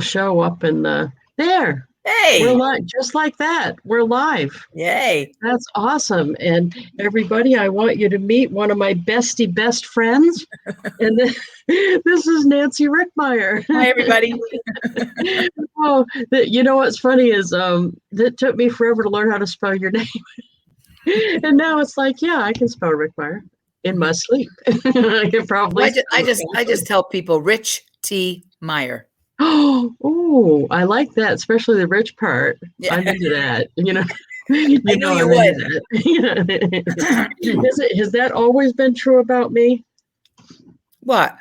show up in there. We're Hey, live, just like that. We're live. yay. That's awesome. And everybody, I want you to meet one of my best friends. And this is Nancy Richtmeyer. Hi, everybody. Oh, you know what's funny is it took me forever to learn how to spell your name. And now it's like, yeah, I can spell Richtmeyer in my sleep. I can probably Well, spell I it. just tell people Rich T. Meyer. Oh, I like that, especially the rich part. Yeah, I'm into that. I You knew know you I'm would. into that. Has that always been true about me What?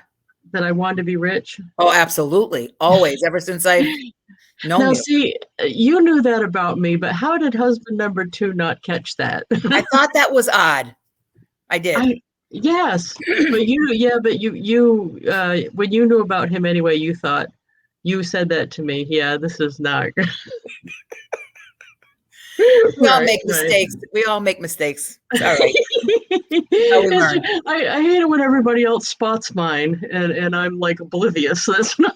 that I wanted to be rich? Oh, absolutely. Always, ever since I've known Now, you. see, you knew that about me, but how did husband number two not catch that? I thought that was odd. I did. I yes, but when you knew about him anyway, you said that to me. Yeah, this is not We all right, make right. mistakes. We all make mistakes. It's all right. How we learn. I hate it when everybody else spots mine and I'm like oblivious. That's not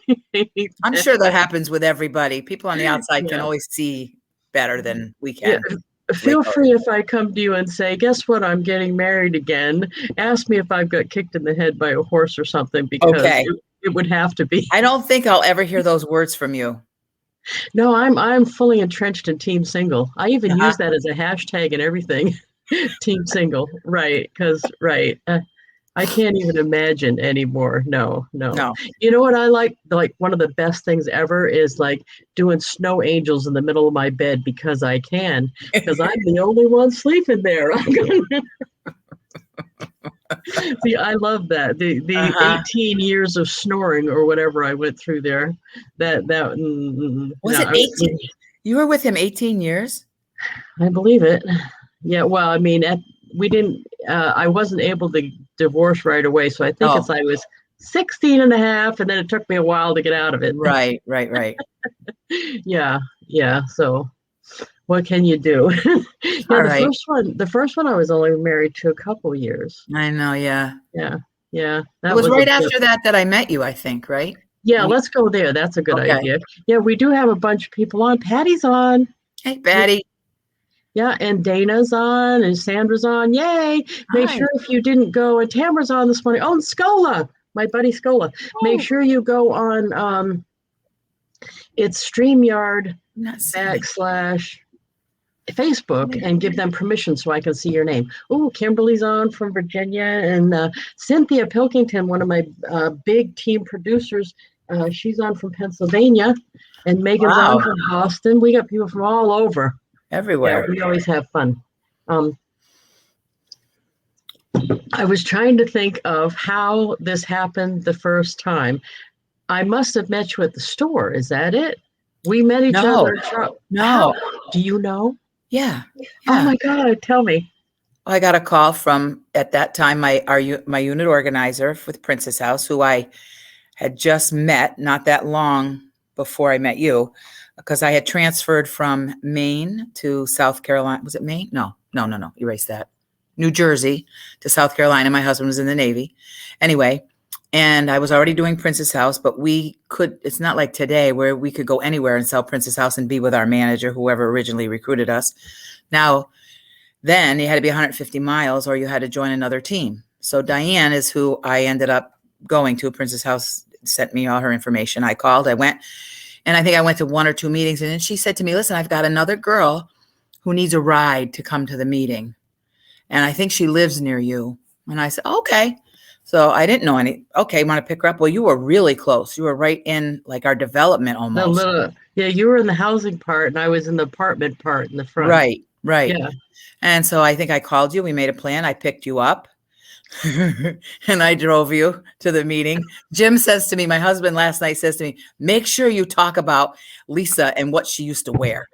I'm sure that happens with everybody. People on the outside can yeah. always see better than we Yeah. can. Feel free if I come to you and say, guess what? I'm getting married again. Ask me if I've got kicked in the head by a horse or something because Okay. it would have to be. I don't think I'll ever hear those words from you. No, I'm fully entrenched in team single. I even Uh-huh. use that as a hashtag and everything. Team single, right? Because right. I can't even imagine anymore. No, no. No. You know what I like? Like one of the best things ever is like doing snow angels in the middle of my bed because I can, because I'm the only one sleeping there. See, I love that. The Uh-huh. 18 years of snoring or whatever I went through there. Was it Yeah, 18? You were with him 18 years? I believe it. Yeah, well, I mean, we didn't, I wasn't able to divorce right away. So I think Oh, I was 16 and a half, and then it took me a while to get out of it. right, right, right. Yeah, yeah. So what can you do? Yeah, All right. the first one I was only married to a couple years. I know, yeah. Yeah, yeah. It That was was a right blip. after that that I met you, I think, right? Yeah, When you, let's go there. That's a good okay. idea. Yeah, we do have a bunch of people on. Patty's on. Hey, Patty. Yeah, and Dana's on and Sandra's on. Yay! Make Hi. sure if you didn't go, and Tamara's on this morning. Oh, and Scola, my buddy Scola. Make Oh, sure you go on it's StreamYard I'm not seeing it. backslash Facebook and give them permission so I can see your name. Oh, Kimberly's on from Virginia and Cynthia Pilkington, one of my big team producers. She's on from Pennsylvania, and Megan's on Wow. from Boston. We got people from all over. Yeah, Everywhere. we always have fun. Um, I was trying to think of how this happened the first time. I must have met you at the store. Is that it? We met each No, other. How? no. Do you know? Yeah, Oh yeah. my God, tell me. I got a call from at that time my unit organizer with Princess House, who I had just met not that long before I met you, because I had transferred from Maine to South Carolina. Was it Maine? No, no, no, no. Erase that. New Jersey to South Carolina. My husband was in the Navy. Anyway, and I was already doing Princess House, but it's not like today where we could go anywhere and sell Princess House and be with our manager, whoever originally recruited us. Now, then you had to be 150 miles or you had to join another team. So Diane is who I ended up going to. Princess House sent me all her information. I called, I went, and I think I went to one or two meetings. And then she said to me, listen, I've got another girl who needs a ride to come to the meeting. And I think she lives near you. And I said, okay. So I didn't know any. Okay, want to pick her up? Well, you were really close. You were right in like our development The almost. little, yeah, you were in the housing part and I was in the apartment part in the front. Right, right. Yeah. And so I think I called you. We made a plan. I picked you up and I drove you to the meeting. Jim says to me, my husband last night says to me, make sure you talk about Lisa and what she used to wear.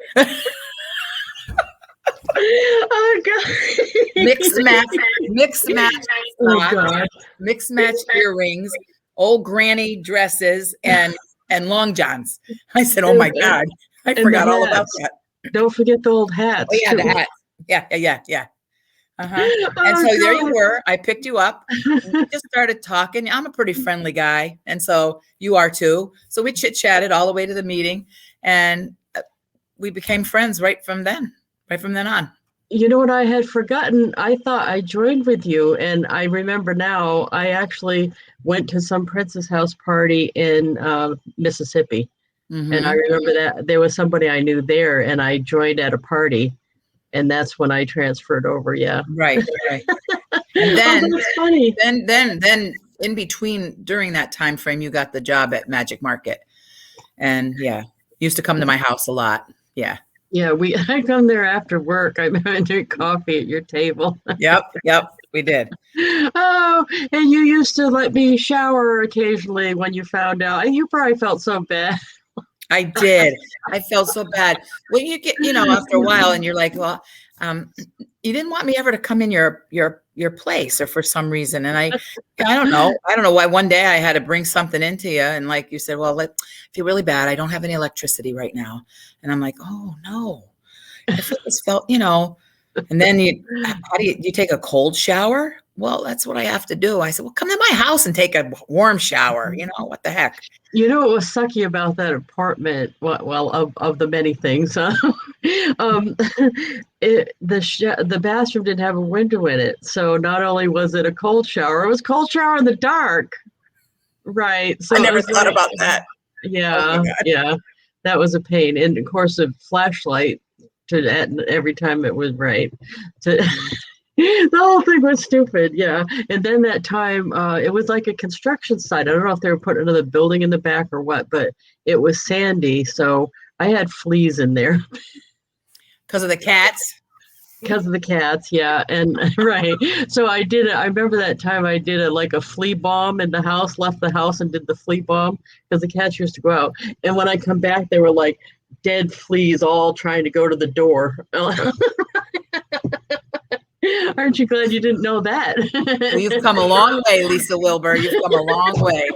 Oh God. Mix match Oh socks, God. mix match earrings, old granny dresses, and long johns. I said, oh my God, I And the forgot all about hats. that. Don't forget the old Oh hats yeah, too. the hats. Yeah, yeah, yeah, yeah. Uh-huh. And Oh, so there you God. were. I picked you up. And we just started talking. I'm a pretty friendly guy, and so you are too. So we chit-chatted all the way to the meeting, and we became friends right from then on. You know what I had forgotten? I thought I joined with you, and I remember now I actually went to some Princess House party in Mississippi. And I Hmm. remember that there was somebody I knew there, and I joined at a party, and that's when I transferred over. Yeah. Right, right. And Oh, that's funny. then in between during that time frame, you got the job at Magic Market. And yeah, used to come to my house a lot. Yeah. Yeah, I come there after work. I drink coffee at your table. Yep, we did. Oh, and you used to let me shower occasionally when you found out. And you probably felt so bad. I did. I felt so bad. When you get, after a while and you're like, well, you didn't want me ever to come in your place or for some reason. And I don't know. I don't know why one day I had to bring something into you. And like you said, well, I feel really bad. I don't have any electricity right now. And I'm like, oh no, I just felt, and then how do you take a cold shower? Well, that's what I have to do. I said, well, come to my house and take a warm shower. What the heck? You know what was sucky about that apartment? Well, of the many things, um, the bathroom didn't have a window in it, so not only was it a cold shower, it was cold shower in the dark. Right. So I it never was thought like, about that. Oh my yeah, God. yeah, that was a pain. And of course, a flashlight every time it was right. To the whole thing was stupid. Yeah. And then that time, it was like a construction site. I don't know if they were putting another building in the back or what, but it was sandy. So I had fleas in there Because of the cats. because of the cats. Yeah. And right. So I did it. I remember that time I did like a flea bomb in the house, left the house and did the flea bomb because the cats used to go out. And when I come back, they were like dead fleas all trying to go to the door. Aren't you glad you didn't know that? Well, you've come a long way, Lisa Wilber. You've come a long way.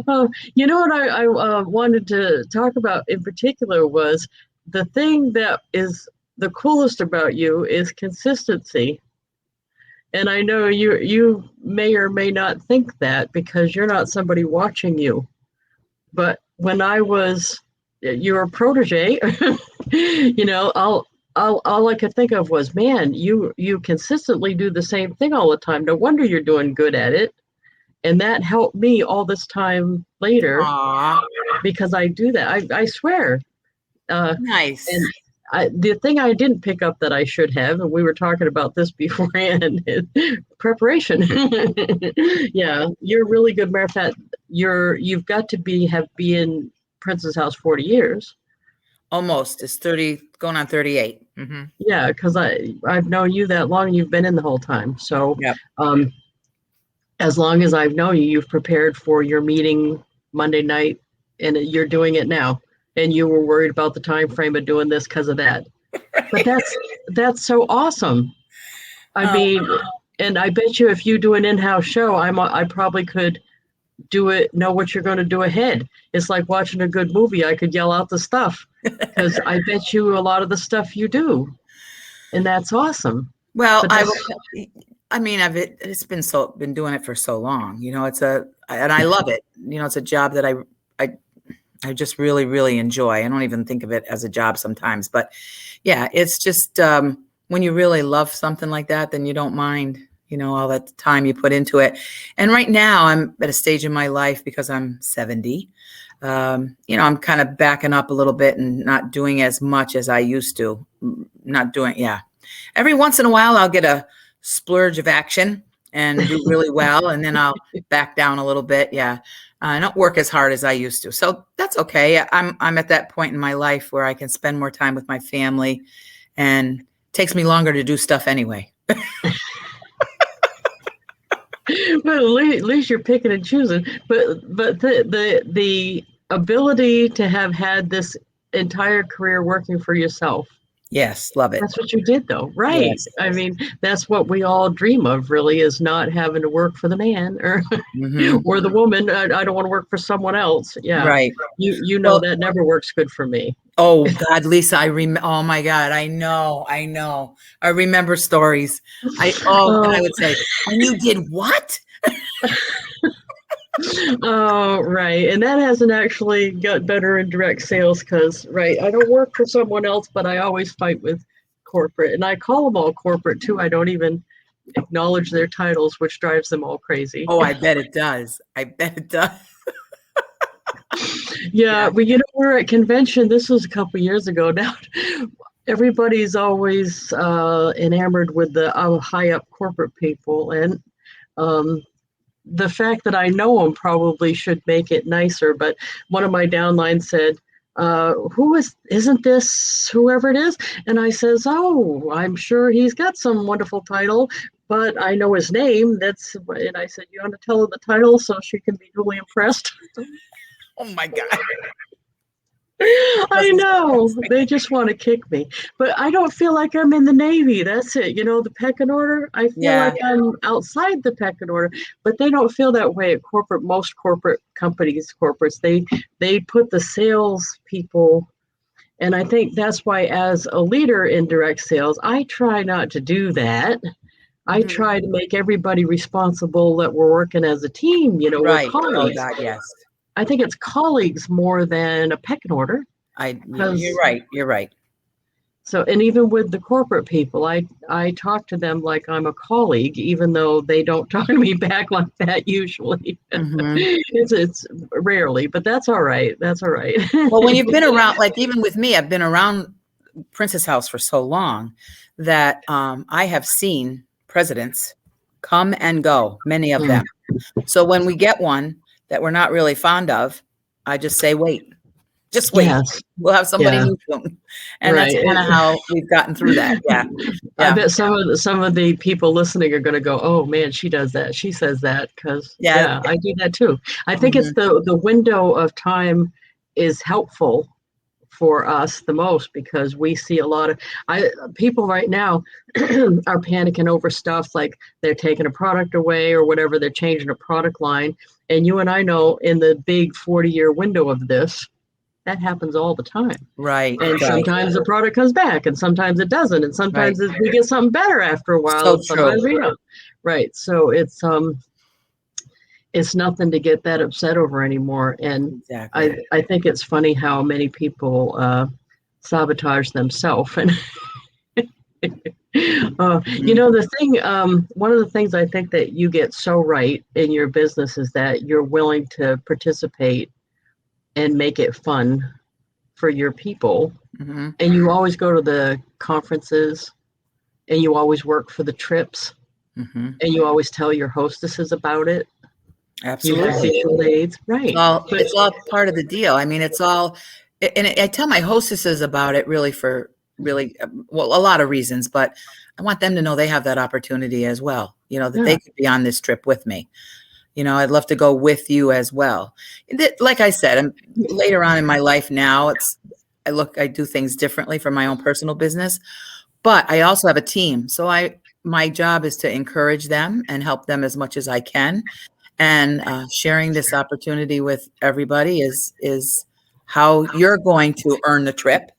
Oh, you know what I wanted to talk about in particular was the thing that is the coolest about you is consistency. And I know you may or may not think that because you're not somebody watching you. But when I was your protege, all I could think of was, man, you consistently do the same thing all the time. No wonder you're doing good at it. And that helped me all this time later Aw, because I do that. I swear. nice. And the thing I didn't pick up that I should have, and we were talking about this beforehand, is preparation. Yeah, you're really good. Matter of fact, you've got to be in Princess House 40 years. Almost. It's 30, going on 38. Mm-hmm. Yeah, because I've known you that long. You've been in the whole time. So, Yep. as long as I've known you, you've prepared for your meeting Monday night, and you're doing it now. And you were worried about the time frame of doing this because of that. But that's so awesome. I mean, and I bet you if you do an in-house show, I probably could do it, know what you're going to do ahead. It's like watching a good movie. I could yell out the stuff because I bet you a lot of the stuff you do, and that's awesome. Well, But it's been doing it for so long, and I love it. It's a job that I just really, really enjoy. I don't even think of it as a job sometimes, but yeah, it's just, when you really love something like that, then you don't mind, all that time you put into it. And right now I'm at a stage in my life because I'm 70. I'm kind of backing up a little bit and not doing as much as I used to. Yeah. Every once in a while, I'll get a splurge of action and do really well. And then I'll back down a little bit. Yeah. I don't work as hard as I used to. So that's okay. I'm at that point in my life where I can spend more time with my family, and it takes me longer to do stuff anyway. Well, at least you're picking and choosing. But the ability to have had this entire career working for yourself Yes, love it. That's what you did, though, right? Yes. I mean, that's what we all dream of, really, is not having to work for the man or Hmm. or the woman. I don't want to work for someone else. Yeah, Right. you know Well, that never works good for me. oh God, Lisa, oh my God, I know, I know. I remember stories. And I Oh, would say, and you did what? oh, right. And that hasn't actually got better in direct sales because, right, I don't work for someone else, but I always fight with corporate. And I call them all corporate too. I don't even acknowledge their titles, which drives them all crazy. Oh, I bet it does. I bet it does. Yeah, Yeah. but we're at convention. This was a couple years ago now. Everybody's always enamored with the high up corporate people. And um, the fact that I know them probably should make it nicer. But one of my downlines said, isn't this whoever it is? And I says, oh, I'm sure he's got some wonderful title, but I know his name. And I said, you want to tell her the title so she can be duly impressed? Oh my God. I know they just want to kick me, but I don't feel like I'm in the Navy. That's it. The pecking order. I feel like Yeah. I'm outside the pecking order, but they don't feel that way at corporate. Most corporate companies, corporates, they put the sales people, and I think that's why, as a leader in direct sales, I try not to do that. I Mhm. try to make everybody responsible that we're working as a team. We're Right. Oh colleagues. God, yes. I think it's colleagues more than a pecking order. You're Because right. You're right. and even with the corporate people, I talk to them like I'm a colleague, even though they don't talk to me back like that usually. Hmm. It's rarely, but that's all right. That's all right. Well, when you've been around, like even with me, I've been around Princess House for so long that I have seen presidents come and go, many of Mm, them. So when we get one that we're not really fond of, I just say, wait, just wait. yes. We'll have somebody Yeah. new soon. And that's Right. kind of how we've gotten through that. Yeah. I Yeah. bet some of the people listening are going to go, "Oh man, she does that. She says that." Because Yeah. yeah, I do that too. I think it's Mhm. the window of time is helpful for us the most because we see a lot of people right now are panicking over stuff like they're taking a product away or whatever, they're changing a product line, and you and I know in the big 40-year window of this that happens all the time, Right. and Right. sometimes the product comes back and sometimes it doesn't, and Right. sometimes we get something better after a while So and true. sometimes we don't. Right, so it's nothing to get that upset over anymore. And Exactly. I think it's funny how many people sabotage themselves. And Mhm. the thing, one of the things I think that you get so right in your business is that you're willing to participate and make it fun for your people. Mhm. And you always go to the conferences and you always work for the trips Mhm. and you always tell your hostesses about it. You have Absolutely. visual aids, right? But It's all part of the deal. I mean, it's all, and I tell my hostesses about it really for really, well, a lot of reasons, but I want them to know they have that opportunity as well, that yeah, they could be on this trip with me. I'd love to go with you as well. Like I said, I'm later on in my life now, I do things differently for my own personal business, but I also have a team. So my job is to encourage them and help them as much as I can. And sharing this opportunity with everybody is how you're going to earn the trip,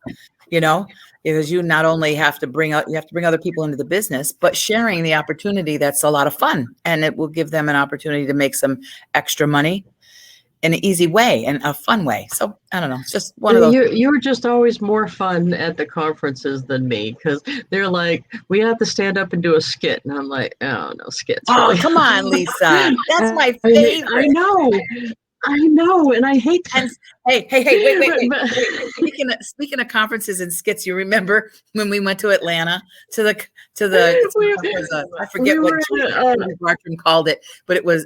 you know, because you not only have to you have to bring other people into the business, but sharing the opportunity, that's a lot of fun, and it will give them an opportunity to make some extra money in an easy way and a fun way. So I don't know. It's just one of those. you were just always more fun at the conferences than me because they're like, we have to stand up and do a skit, and I'm like, oh no, skits Oh, really. come on, Lisa. That's my I favorite. know, I know, and I hate And hey, wait, wait, but, wait, but wait. Speaking of conferences and skits, you remember when we went to Atlanta I we forget what were Julie Bartram called it, but it was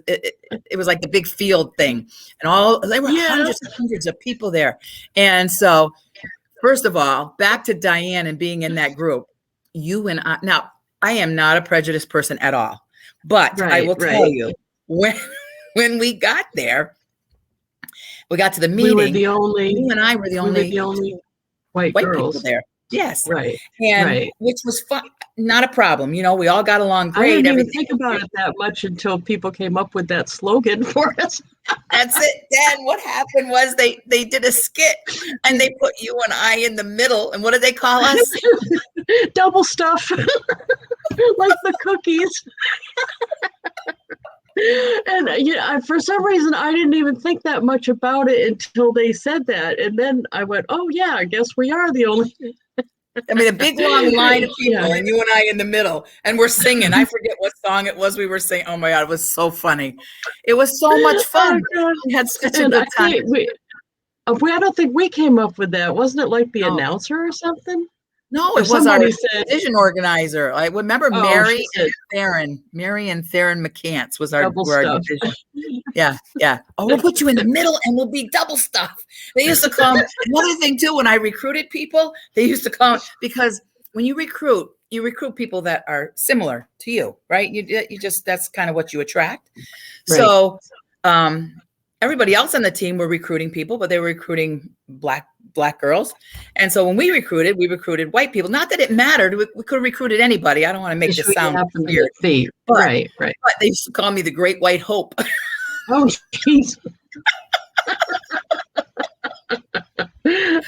like the big field thing, and there were yeah. hundreds and hundreds of people there. And so, first of all, back to Diane and being in that group, you and I. Now, I am not a prejudiced person at all, but I Right, will tell right. you when we got there. We got to the We were meeting. the only You and I were the we were only the only white white people girls. there. Yes. Right. And Right. which was fun, not a problem. You know, we all got along I great. didn't even Everything think was about great. it that much until people came up with that slogan for us. That's it. Then what happened was they did a skit and they put you and I in the middle. And what did they call us? Double stuff, like the cookies. And for some reason, I didn't even think that much about it until they said that. And then I went, oh, yeah, I guess we are the only. I mean, a big long line of people Yeah. and you and I in the middle. And we're singing. I forget what song it was we were singing. Oh my God, it was so funny. It was so much Oh, fun. God. We had such a And good I time. think I don't think we came up with that. Wasn't it like the No, announcer or something? no, Or it was our somebody said, division organizer. I remember oh, she Mary said and Theron McCants double were our stuff. division. Yeah, yeah. Oh, we'll put you in the middle and we'll be double stuff. They used to call another thing too, when I recruited people, they used to call because when you recruit people that are similar to you, right? You just, that's kind of what you attract. Right. So everybody else on the team were recruiting people, but they were recruiting black girls. And so when we recruited white people. Not that it mattered. We could have recruited anybody. I don't want to make Just this who you sound happen to weird, be. but Right. but they used to call me the Great White Hope. Oh, jeez.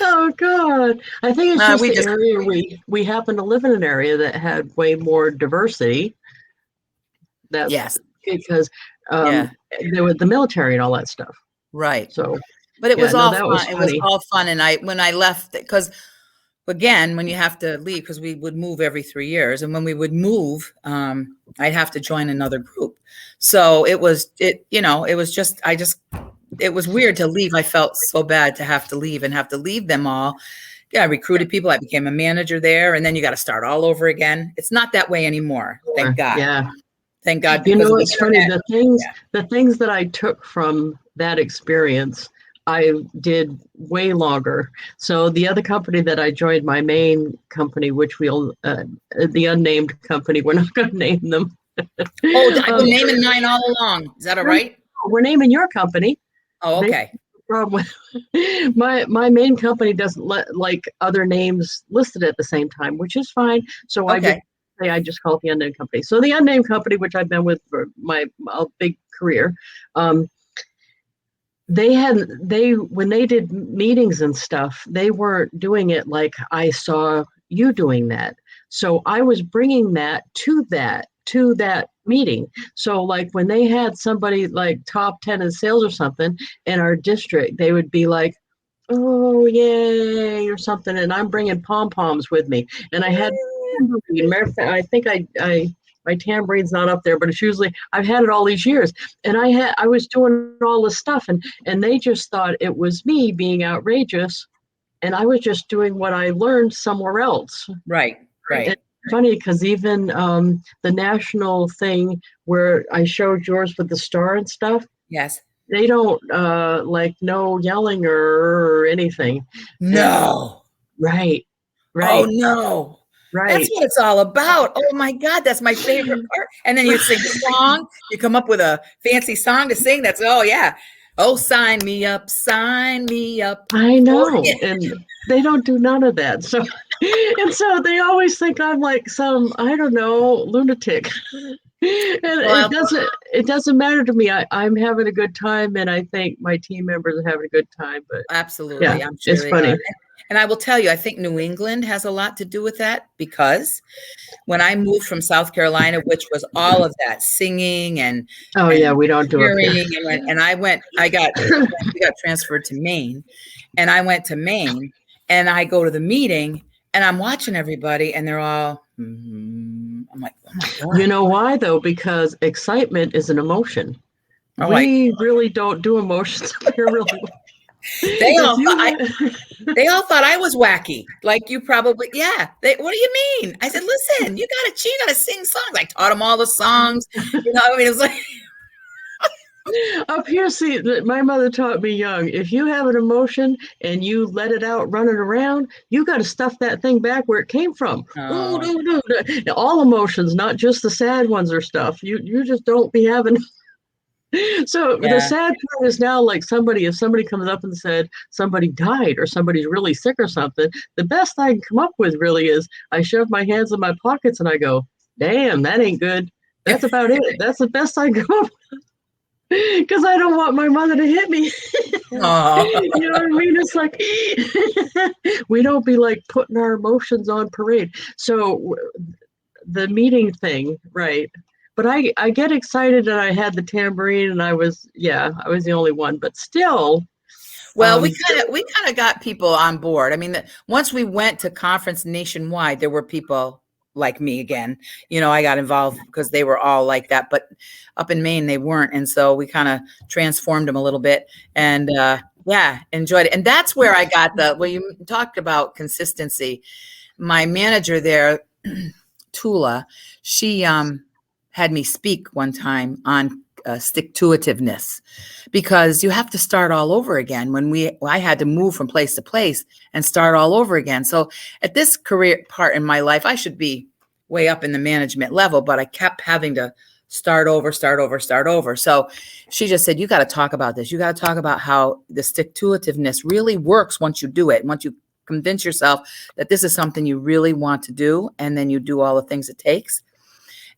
Oh, God. I think it's just We the just, area we happen to live in an area that had way more diversity. That's yes, because yeah, there was the military and all that stuff. right. So, But it yeah, was no, all that was fun. It was funny. all fun. And when I left, because again, when you have to leave, because we would move every 3 years, and when we would move, I'd have to join another group. So it was just, it was weird to leave. I felt so bad to have to leave and have to leave them all. Yeah, I recruited people. I became a manager there, and then you got to start all over again. It's not that way anymore. Thank God. Yeah. Thank God. You Because know, of the it's funny, internet. the things that I took from that experience, I did way longer. So the other company that I joined, my main company, which the unnamed company, we're not going to name them. Oh, I've been naming mine all along. Is that all right? We're naming your company. Oh, okay. Problem with my main company doesn't let like other names listed at the same time, which is fine. So Okay. I just call it the unnamed company. So the unnamed company, which I've been with for my big career, when they did meetings and stuff, they weren't doing it like I saw you doing that. So I was bringing that to that meeting. So like when they had somebody like top 10 in sales or something in our district, they would be like, oh, yay, or something. And I'm bringing pom-poms with me. And I had tambourine. Matter of fact, I think my tamborine's not up there, but it's usually, I've had it all these years. And I was doing all this stuff, and they just thought it was me being outrageous. And I was just doing what I learned somewhere else. Right. And funny because even the national thing where I showed yours with the star and stuff. Yes. They don't like no yelling or anything. No. Right. Oh no. That's Right. what it's all about. Oh my God, that's my favorite part. And then you sing a song, you come up with a fancy song to sing. That's, oh yeah. Oh, sign me up, sign me up. I know. And they don't do none of that. So and so they always think I'm like some, I don't know, lunatic. And Well, it doesn't matter to me. I'm having a good time, and I think my team members are having a good time. But absolutely. yeah, I'm sure it's they funny. are. And I will tell you, I think New England has a lot to do with that, because when I moved from South Carolina, which was all of that singing and Oh yeah, we don't do it cheering, here. and we got transferred to Maine, and I went to Maine, and I go to the meeting, and I'm watching everybody, and they're all, I'm like, oh my God. You know why though? Because excitement is an emotion. Oh, We really don't do emotions up here really well. They all thought I was wacky. Like you probably, yeah. What do you mean? I said, listen, you gotta sing songs. I taught them all the songs. You know, I mean, it was like up here. See, my mother taught me young. If you have an emotion and you let it out running around, you got to stuff that thing back where it came from. Oh, no. All emotions, not just the sad ones or stuff. You just don't be having. So the Yeah. sad part is now, like if somebody comes up and said somebody died or somebody's really sick or something, the best I can come up with really is I shove my hands in my pockets and I go, damn, that ain't good. That's about it. That's the best I can come up because I don't want my mother to hit me. Oh. You know what I mean? It's like we don't be like putting our emotions on parade. So the meeting thing, right? But I get excited and I had the tambourine and I was the only one, but still. Well, we kind of got people on board. I mean, once we went to conference nationwide, there were people like me again. I got involved because they were all like that, but up in Maine they weren't, and so we kind of transformed them a little bit, and yeah, enjoyed it. And that's where I got you talked about consistency. My manager there, Tula, she had me speak one time on stick-to-itiveness, because you have to start all over again. I had to move from place to place and start all over again. So at this career part in my life, I should be way up in the management level, but I kept having to start over. So she just said, you got to talk about this. You got to talk about how the stick-to-itiveness really works once you do it. Once you convince yourself that this is something you really want to do, and then you do all the things it takes.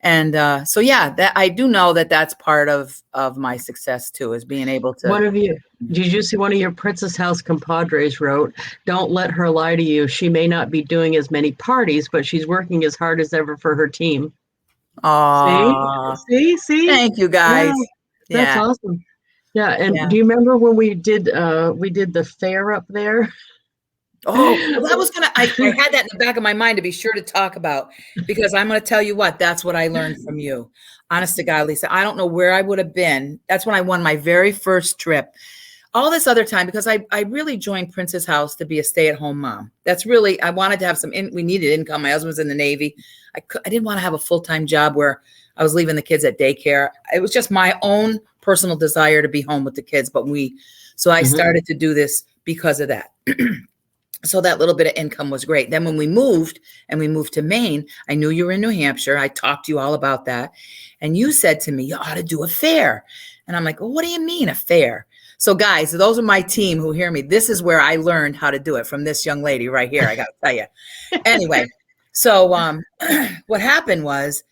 And so, yeah, that I do know that that's part of my success too, is being able to. Did you see one of your Princess House compadres wrote, don't let her lie to you. She may not be doing as many parties, but she's working as hard as ever for her team. Oh, See? thank you guys. Yeah, that's Yeah. awesome. Yeah. And Yeah. do you remember when we did the fair up there? Oh, well, I had that in the back of my mind to be sure to talk about, because I'm going to tell you what, that's what I learned from you. Honest to God, Lisa, I don't know where I would have been. That's when I won my very first trip. All this other time, because I really joined Princess House to be a stay-at-home mom. That's really, I wanted to have we needed income. My husband was in the Navy. I didn't want to have a full-time job where I was leaving the kids at daycare. It was just my own personal desire to be home with the kids. So I started to do this because of that. So that little bit of income was great. Then when we moved to Maine, I knew you were in New Hampshire. I talked to you all about that. And you said to me, you ought to do a fair. And I'm like, well, what do you mean a fair? So guys, those are my team who hear me. This is where I learned how to do it, from this young lady right here. I got to tell you. Anyway, so what happened was,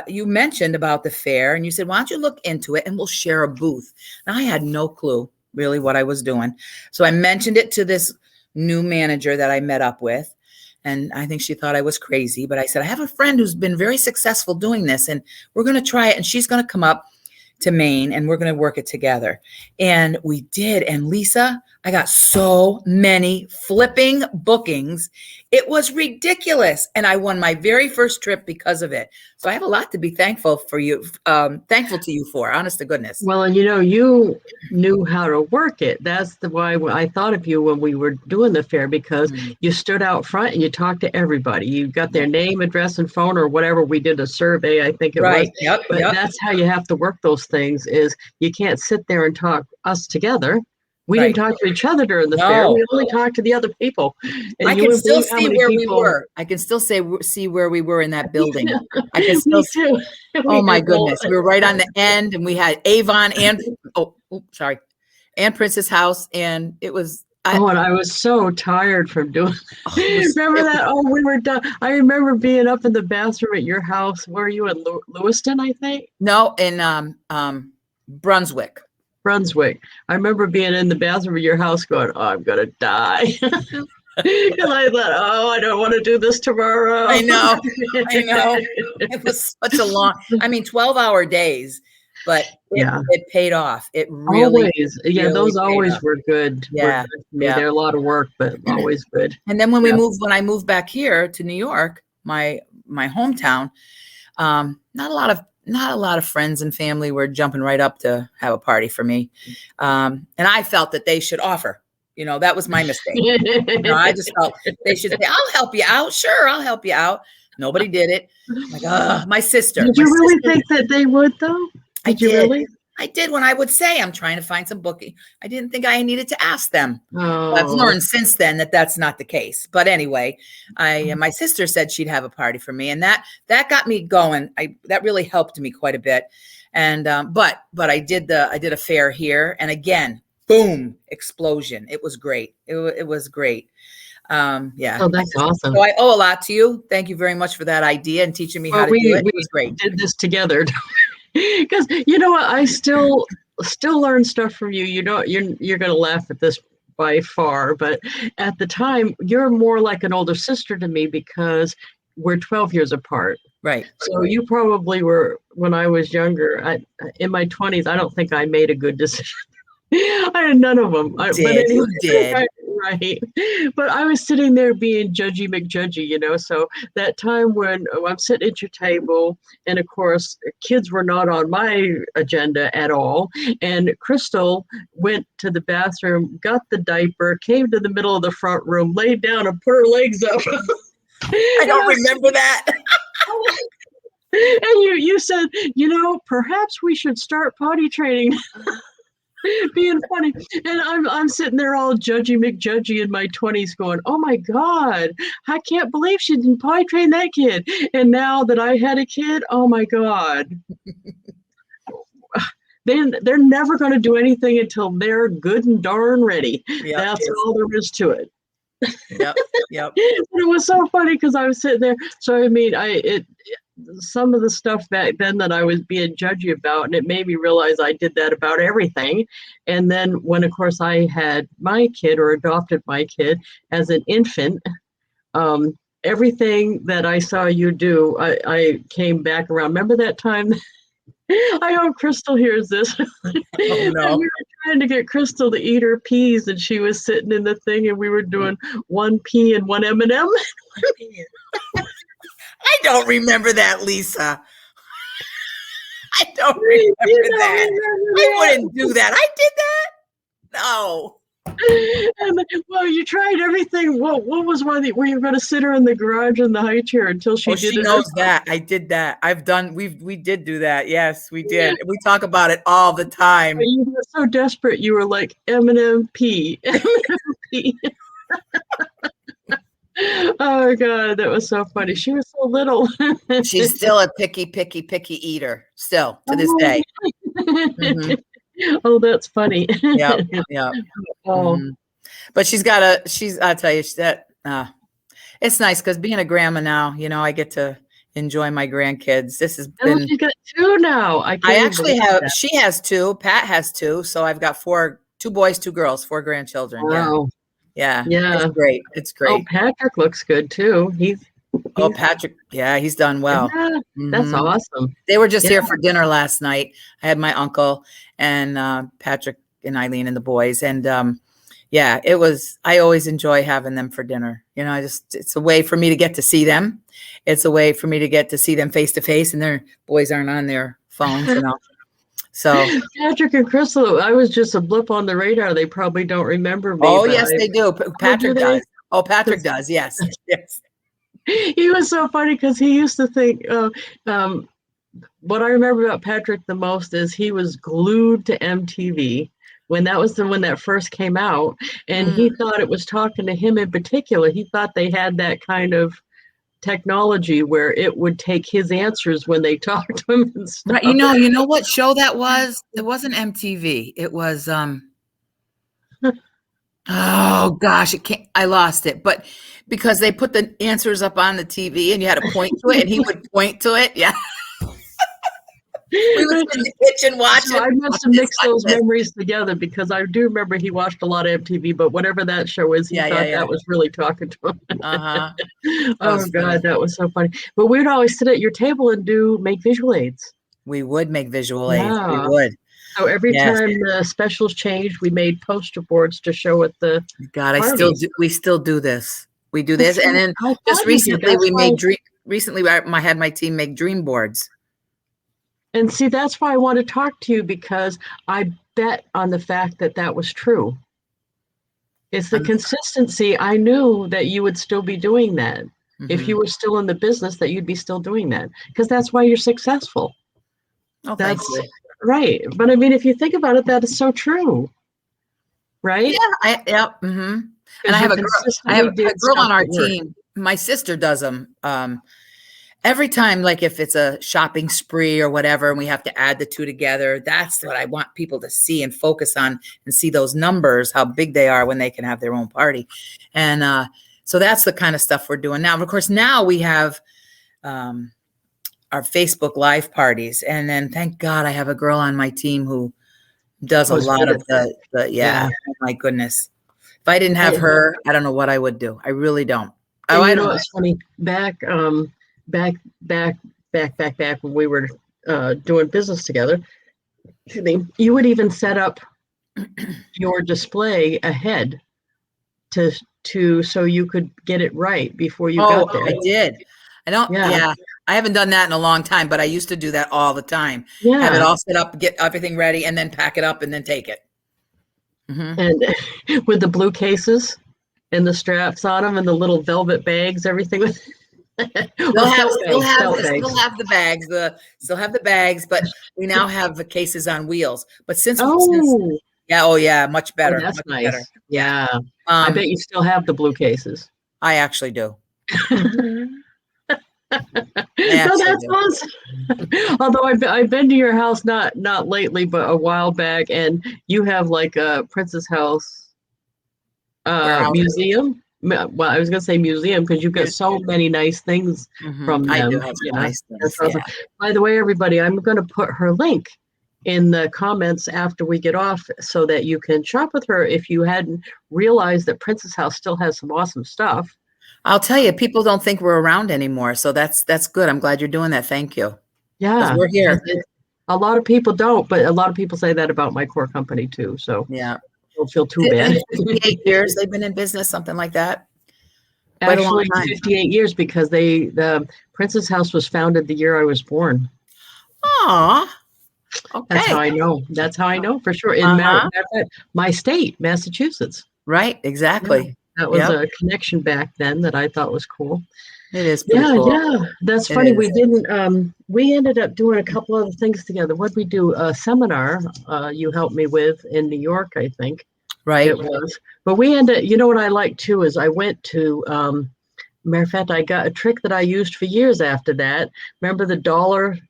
you mentioned about the fair and you said, why don't you look into it and we'll share a booth. Now I had no clue really what I was doing. So I mentioned it to this new manager that I met up with. And I think she thought I was crazy, but I said, I have a friend who's been very successful doing this, and we're going to try it. And she's going to come up to Maine and we're going to work it together. And we did. And Lisa, I got so many flipping bookings. It was ridiculous. And I won my very first trip because of it. So I have a lot to be thankful to you for, honest to goodness. Well, and you knew how to work it. That's why I thought of you when we were doing the fair, because you stood out front and you talked to everybody. You got their name, address, and phone, or whatever. We did a survey, I think it was. Yep. But that's how you have to work those things, is you can't sit there and talk us together. We didn't talk to each other during the fair. We only talked to the other people. And I can still see where we were. I can still see where we were in that building. I can still too. Oh my goodness. We were right on the end, and we had Avon and and Princess House. And it was, and I was so tired from doing remember that? Oh, we were done. I remember being up in the bathroom at your house. Where are you in Lewiston, I think? No, in Brunswick. I remember being in the bathroom of your house going, oh, I'm going to die. Because I thought, oh, I don't want to do this tomorrow. I know. It was such a 12-hour days, but it paid off. It really, always. Yeah, those always were good. Yeah. They're a lot of work, but always good. And then when I moved back here to New York, my hometown, not a lot of friends and family were jumping right up to have a party for me. And I felt that they should offer. That was my mistake. I just felt they should say, I'll help you out. Sure, I'll help you out. Nobody did it. Like, my sister. Did you really think that they would, though? Did you really? I did, when I would say, I'm trying to find some booking. I didn't think I needed to ask them. Oh. I've learned since then that that's not the case. But anyway, my sister said she'd have a party for me, and that got me going. That really helped me quite a bit. And but I did a fair here, and again, boom, explosion. It was great. It was great. Yeah. Oh, that's awesome. So I owe a lot to you. Thank you very much for that idea and teaching me how to do it. It was great. Did this together because you know what? I still learn stuff from you. You know, you're going to laugh at this by far, but at the time, you're more like an older sister to me because we're 12 years apart. Right. So you probably were when I was younger. In my 20s, I don't think I made a good decision. I had none of them. But anyway, you did. Right. But I was sitting there being judgy McJudgy, you know. So that time when I'm sitting at your table, and of course, kids were not on my agenda at all. And Crystal went to the bathroom, got the diaper, came to the middle of the front room, laid down, and put her legs up. I don't remember that. And you said, you know, perhaps we should start potty training. Being funny, and I'm sitting there all judgy McJudgy in my 20s going, oh my God, I can't believe she didn't potty train that kid. And now that I had a kid, oh my God. They're never going to do anything until they're good and darn ready. Yep, that's all there is to it. Yep. It was so funny because I was sitting there. So I mean, some of the stuff back then that I was being judgy about, and it made me realize I did that about everything. And then when, of course, I had my kid or adopted my kid as an infant, everything that I saw you do, I came back around. Remember that time? I hope Crystal hears this. Oh, no. And we were trying to get Crystal to eat her peas, and she was sitting in the thing, and we were doing one pea and one M&M. I don't remember that, Lisa. I don't remember that. I wouldn't do that. I did that? No. And, well, you tried everything. What was one that where you were going to sit her in the garage in the high chair until she did she it? knows that. I did that. we did do that. Yes, we did. Yeah. We talk about it all the time. You were so desperate. You were like M&MP. M&MP. Oh God, that was so funny. She was so little. She's still a picky eater, still to this day. Mm-hmm. Oh, that's funny. Yeah. Oh. Mm-hmm. But I'll tell you that it's nice because being a grandma now, you know, I get to enjoy my grandkids. This has been. She's got 2 now. I actually have. That. She has 2. Pat has 2. So I've got 2 boys, 2 girls, 4 grandchildren. Wow. Yeah. It's great. It's great. Oh, Patrick looks good too. Patrick. Yeah, he's done well. Yeah, that's awesome. They were just here for dinner last night. I had my uncle and Patrick and Eileen and the boys. And it was, I always enjoy having them for dinner. You know, it's a way for me to get to see them. It's a way for me to get to see them face to face, and their boys aren't on their phones, you know. So Patrick and Crystal, I was just a blip on the radar. They probably don't remember me. Oh, yes, they do. Patrick does. Oh, Patrick does. Yes. Yes. He was so funny because he used to think, what I remember about Patrick the most is he was glued to MTV when that was the one that first came out. And he thought it was talking to him in particular. He thought they had that kind of technology where it would take his answers when they talked to him and stuff. You know what show that was? It wasn't MTV. It was oh gosh, I lost it. But because they put the answers up on the TV and you had to point to it, and he would point to it. Yeah. We would sit in the kitchen watching. So I must have mixed those memories together because I do remember he watched a lot of MTV, but whatever that show is, he thought that was really talking to him. Oh God, that was so funny. But we'd always sit at your table and make visual aids. We would make visual aids. We would. So every time the specials changed, we made poster boards to show at the. God, we still do this. We do this, and then just recently I had my team make dream boards. And see, that's why I want to talk to you, because I bet on the fact that was true. It's the consistency. I knew that you would still be doing that. Mm-hmm. If you were still in the business, that you'd be still doing that, because that's why you're successful. Oh, that's right. But I mean, if you think about it, that is so true. Right? Yeah. Mm-hmm. And I have a girl on our team. My sister does them. every time, like if it's a shopping spree or whatever, and we have to add the two together, that's what I want people to see and focus on and see those numbers, how big they are when they can have their own party. And so that's the kind of stuff we're doing now. And of course, now we have our Facebook Live parties. And then thank God I have a girl on my team who does a lot of Yeah. oh my goodness. If I didn't have her, I don't know what I would do. I really don't. And I you don't know, know. it's funny. Back when we were doing business together, you would even set up your display ahead so you could get it right before you got there. I did. I don't. Yeah. Yeah. I haven't done that in a long time, but I used to do that all the time. Yeah. Have it all set up, get everything ready, and then pack it up and then take it. Mm-hmm. And with the blue cases and the straps on them and the little velvet bags, everything with Still have the bags, but we now have the cases on wheels. But since much better. That's much nice. Better. Yeah. I bet you still have the blue cases. I actually do. No, that's awesome. Although I've been to your house not lately, but a while back, and you have like a Princess House museum. Well, I was gonna say museum because you've got so many nice things from them. I do have some nice things. That's awesome. By the way, everybody, I'm gonna put her link in the comments after we get off so that you can shop with her if you hadn't realized that Princess House still has some awesome stuff. I'll tell you, people don't think we're around anymore. So that's good. I'm glad you're doing that. Thank you. Yeah. We're here. A lot of people don't, but a lot of people say that about my core company too. So yeah, don't feel too bad. 58 years they've been in business, something like that. Quite actually, 58 years because the Princess House was founded the year I was born. Aw. Okay. That's how I know. That's how I know for sure. In my state, Massachusetts. Right. Exactly. Yeah. That was a connection back then that I thought was cool. It is pretty cool. Yeah. That's funny. We didn't, we ended up doing a couple other things together. What'd we do? A seminar you helped me with in New York, I think. Right. It was. But we ended, you know what I like too is I went to, matter of fact, I got a trick that I used for years after that. Remember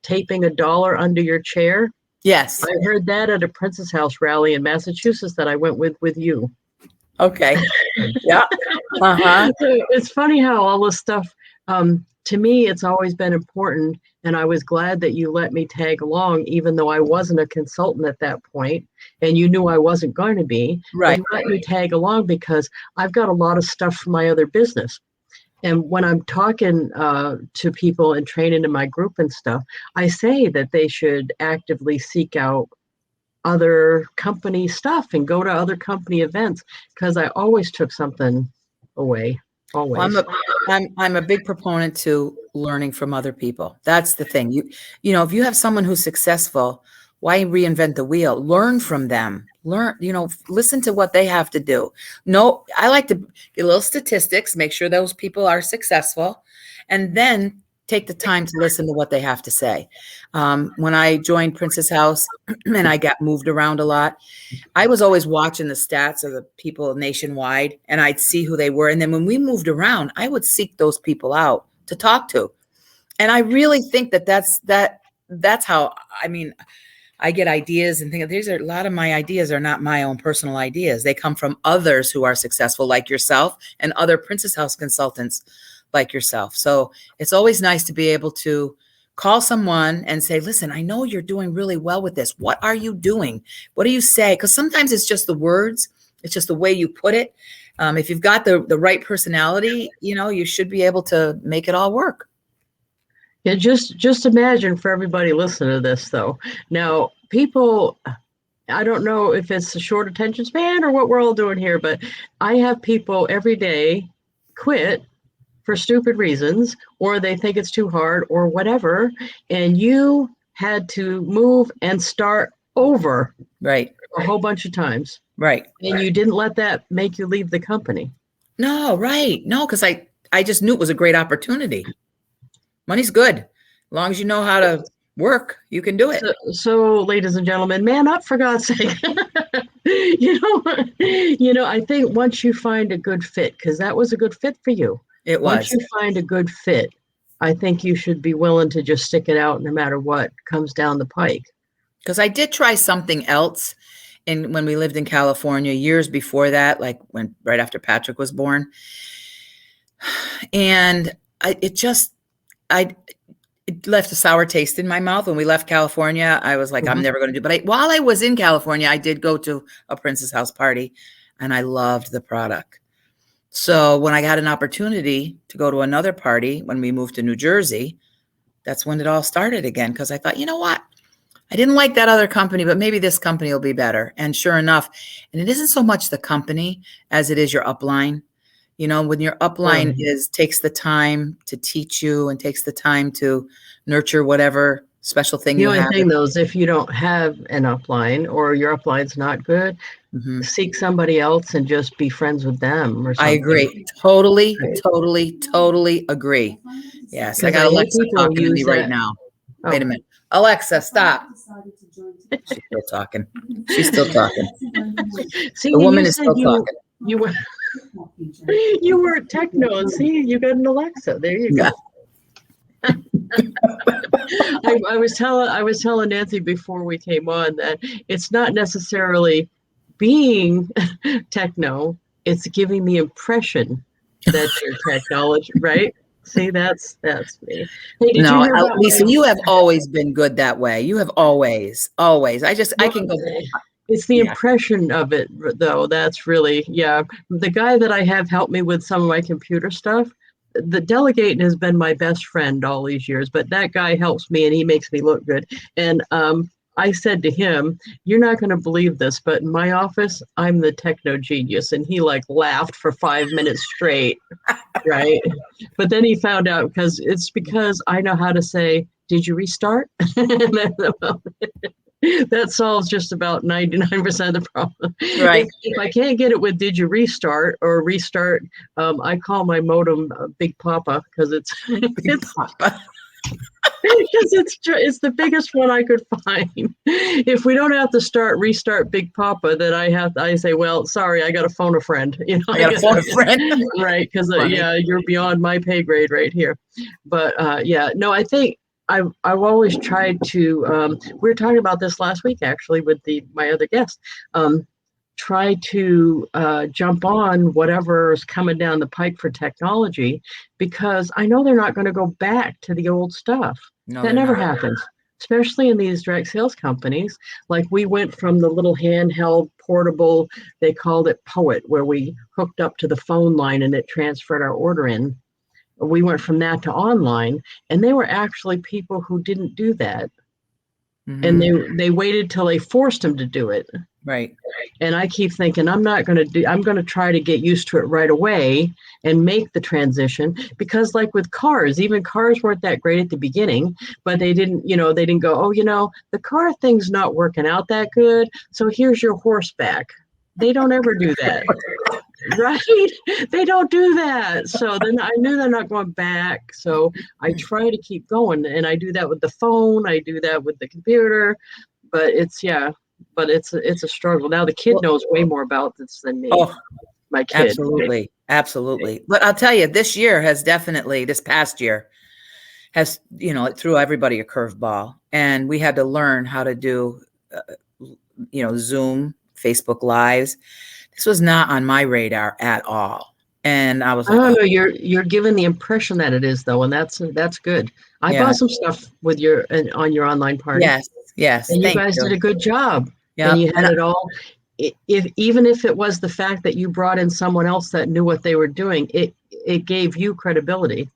taping a dollar under your chair? Yes. I heard that at a Princess House rally in Massachusetts that I went with you. Okay. Yeah. Uh-huh. So it's funny how all this stuff, to me, it's always been important. And I was glad that you let me tag along, even though I wasn't a consultant at that point, and you knew I wasn't going to be. Right. You let me tag along because I've got a lot of stuff for my other business. And when I'm talking to people and training in my group and stuff, I say that they should actively seek out other company stuff and go to other company events because I always took something away. Always. Well, I'm a big proponent to learning from other people. That's the thing. You know, if you have someone who's successful, why reinvent the wheel? Learn from them. Listen to what they have to do. No, I like to get a little statistics, make sure those people are successful, and then take the time to listen to what they have to say. When I joined Princess House and I got moved around a lot, I was always watching the stats of the people nationwide and I'd see who they were. And then when we moved around, I would seek those people out to talk to. And I really think that's how, I get ideas and think a lot of my ideas are not my own personal ideas. They come from others who are successful like yourself and other Princess House consultants like yourself. So it's always nice to be able to call someone and say, listen, I know you're doing really well with this. What are you doing? What do you say? Because sometimes it's just the words. It's just the way you put it. If you've got the right personality, you should be able to make it all work. Yeah, just imagine for everybody listening to this, though. Now, people, I don't know if it's a short attention span or what we're all doing here, but I have people every day quit for stupid reasons, or they think it's too hard or whatever. And you had to move and start over. Right. A whole bunch of times. Right. And you didn't let that make you leave the company. No, right. No, because I just knew it was a great opportunity. Money's good. As long as you know how to work, you can do it. So ladies and gentlemen, man up, for God's sake. I think once you find a good fit, because that was a good fit for you. It was. Once you find a good fit, I think you should be willing to just stick it out no matter what comes down the pike. Because I did try something else when we lived in California years before that, like right after Patrick was born. And I it left a sour taste in my mouth. When we left California, I was like, I'm never going to do. But while I was in California, I did go to a Princess House party, and I loved the product. So when I got an opportunity to go to another party when we moved to New Jersey, that's when it all started again. Because I thought, you know what? I didn't like that other company, but maybe this company will be better. And sure enough, and it isn't so much the company as it is your upline. You know, when your upline takes the time to teach you and takes the time to nurture whatever special thing you have. The only thing, though, is if you don't have an upline or your upline's not good, seek somebody else and just be friends with them or something. I agree. Totally agree. Yes, I got Alexa talking to me right now. Wait a minute. Alexa, stop. She's still talking. She's still talking. See, the woman is still talking. You were techno. See, you got an Alexa. There you go. I was telling Nancy before we came on that it's not necessarily being techno, it's giving the impression that you're technology, right? See, that's me. Hey, no, Lisa, you have always been good that way. You have always. I can go. It's the impression of it, though. That's really, the guy that I have helped me with some of my computer stuff, the delegating has been my best friend all these years, but that guy helps me and he makes me look good. And I said to him, you're not going to believe this, but in my office, I'm the techno genius. And he laughed for 5 minutes straight. Right. But then he found out because I know how to say, did you restart? That solves just about 99% of the problem. Right. If I can't get it with did you restart or restart, I call my modem Big Papa because it's the biggest one I could find. If we don't have to restart Big Papa, then I say, well, sorry, I got to phone a friend. You know, I got to phone a friend. Right. Because you're beyond my pay grade right here. But no, I think I've always tried to, we were talking about this last week, actually, with my other guest, try to jump on whatever's coming down the pike for technology, because I know they're not going to go back to the old stuff. No, that never happens, especially in these direct sales companies. Like we went from the little handheld portable, they called it Poet, where we hooked up to the phone line and it transferred our order in. We went from that to online, and they were actually people who didn't do that. And they waited till they forced them to do it. Right. And I keep thinking, I'm going to try to get used to it right away and make the transition, because like with cars, even cars weren't that great at the beginning, but they didn't go, oh, the car thing's not working out that good, so here's your horseback. They don't ever do that. Right? They don't do that. So then I knew they're not going back. So I try to keep going, and I do that with the phone. I do that with the computer, but it's a struggle. Now the kid knows way more about this than me. Oh, my kid. Absolutely. But I'll tell you, this past year has, it threw everybody a curveball, and we had to learn how to do, Zoom, Facebook Lives. This was not on my radar at all. And I was like, no, you're given the impression that it is, though, and that's good. I bought some stuff on your online party. Yes. And you guys did a good job. Yeah. And you had it all. Even if it was the fact that you brought in someone else that knew what they were doing, it gave you credibility.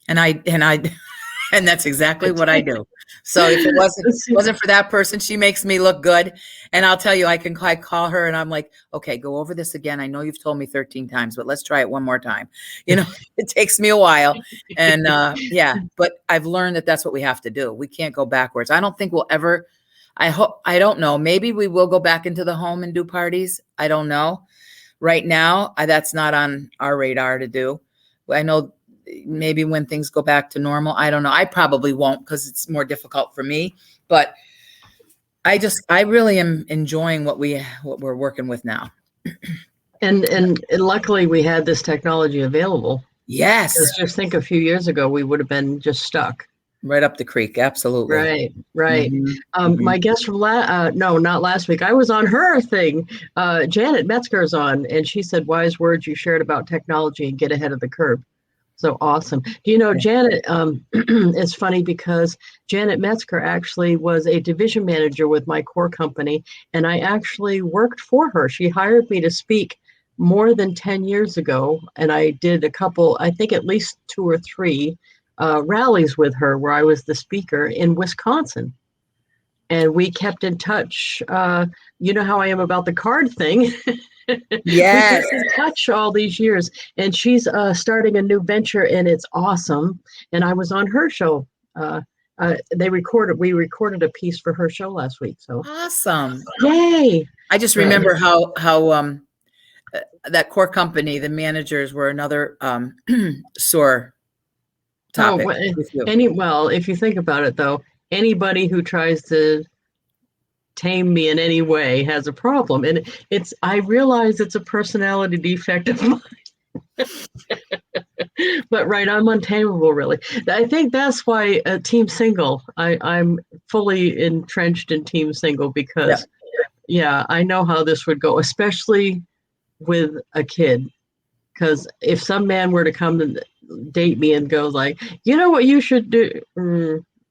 And that's exactly what I do. So if it wasn't for that person, she makes me look good. And I'll tell you, I call her and I'm like, okay, go over this again. I know you've told me 13 times, but let's try it one more time. It takes me a while. And but I've learned that that's what we have to do. We can't go backwards. I don't think we'll ever, I don't know. Maybe we will go back into the home and do parties. I don't know. Right now, that's not on our radar to do. I know maybe when things go back to normal, I don't know. I probably won't, because it's more difficult for me, but I really am enjoying what we're working with now. And luckily we had this technology available. Yes. Because just think a few years ago, we would have been just stuck. Right up the creek. Absolutely. Right, right. Mhm. My guest from no, not last week. I was on her thing. Janet Metzger's on, and she said wise words you shared about technology and get ahead of the curve. So awesome. Do you know Yeah. Janet? It's funny because Janet Metzger actually was a division manager with my core company, and I actually worked for her. She hired me to speak more than 10 years ago, and I did a couple, I think at least 2 or 3 rallies with her where I was the speaker in Wisconsin. And we kept in touch. You know how I am about the card thing. We Yes. kept in touch all these years, and she's starting a new venture, and it's awesome. And I was on her show. We recorded a piece for her show last week. So Awesome. yay! I just Right. remember how that core company, the managers were another sore Oh, topic with you. well, if you think about it, though, anybody who tries to tame me in any way has a problem, and I realize it's a personality defect of mine. But right, I'm untamable, really. I think that's why Team Single. I'm fully entrenched in Team Single Yeah. because, yeah, I know how this would go, especially with a kid. Because if some man were to come and date me and go like, you know what you should do,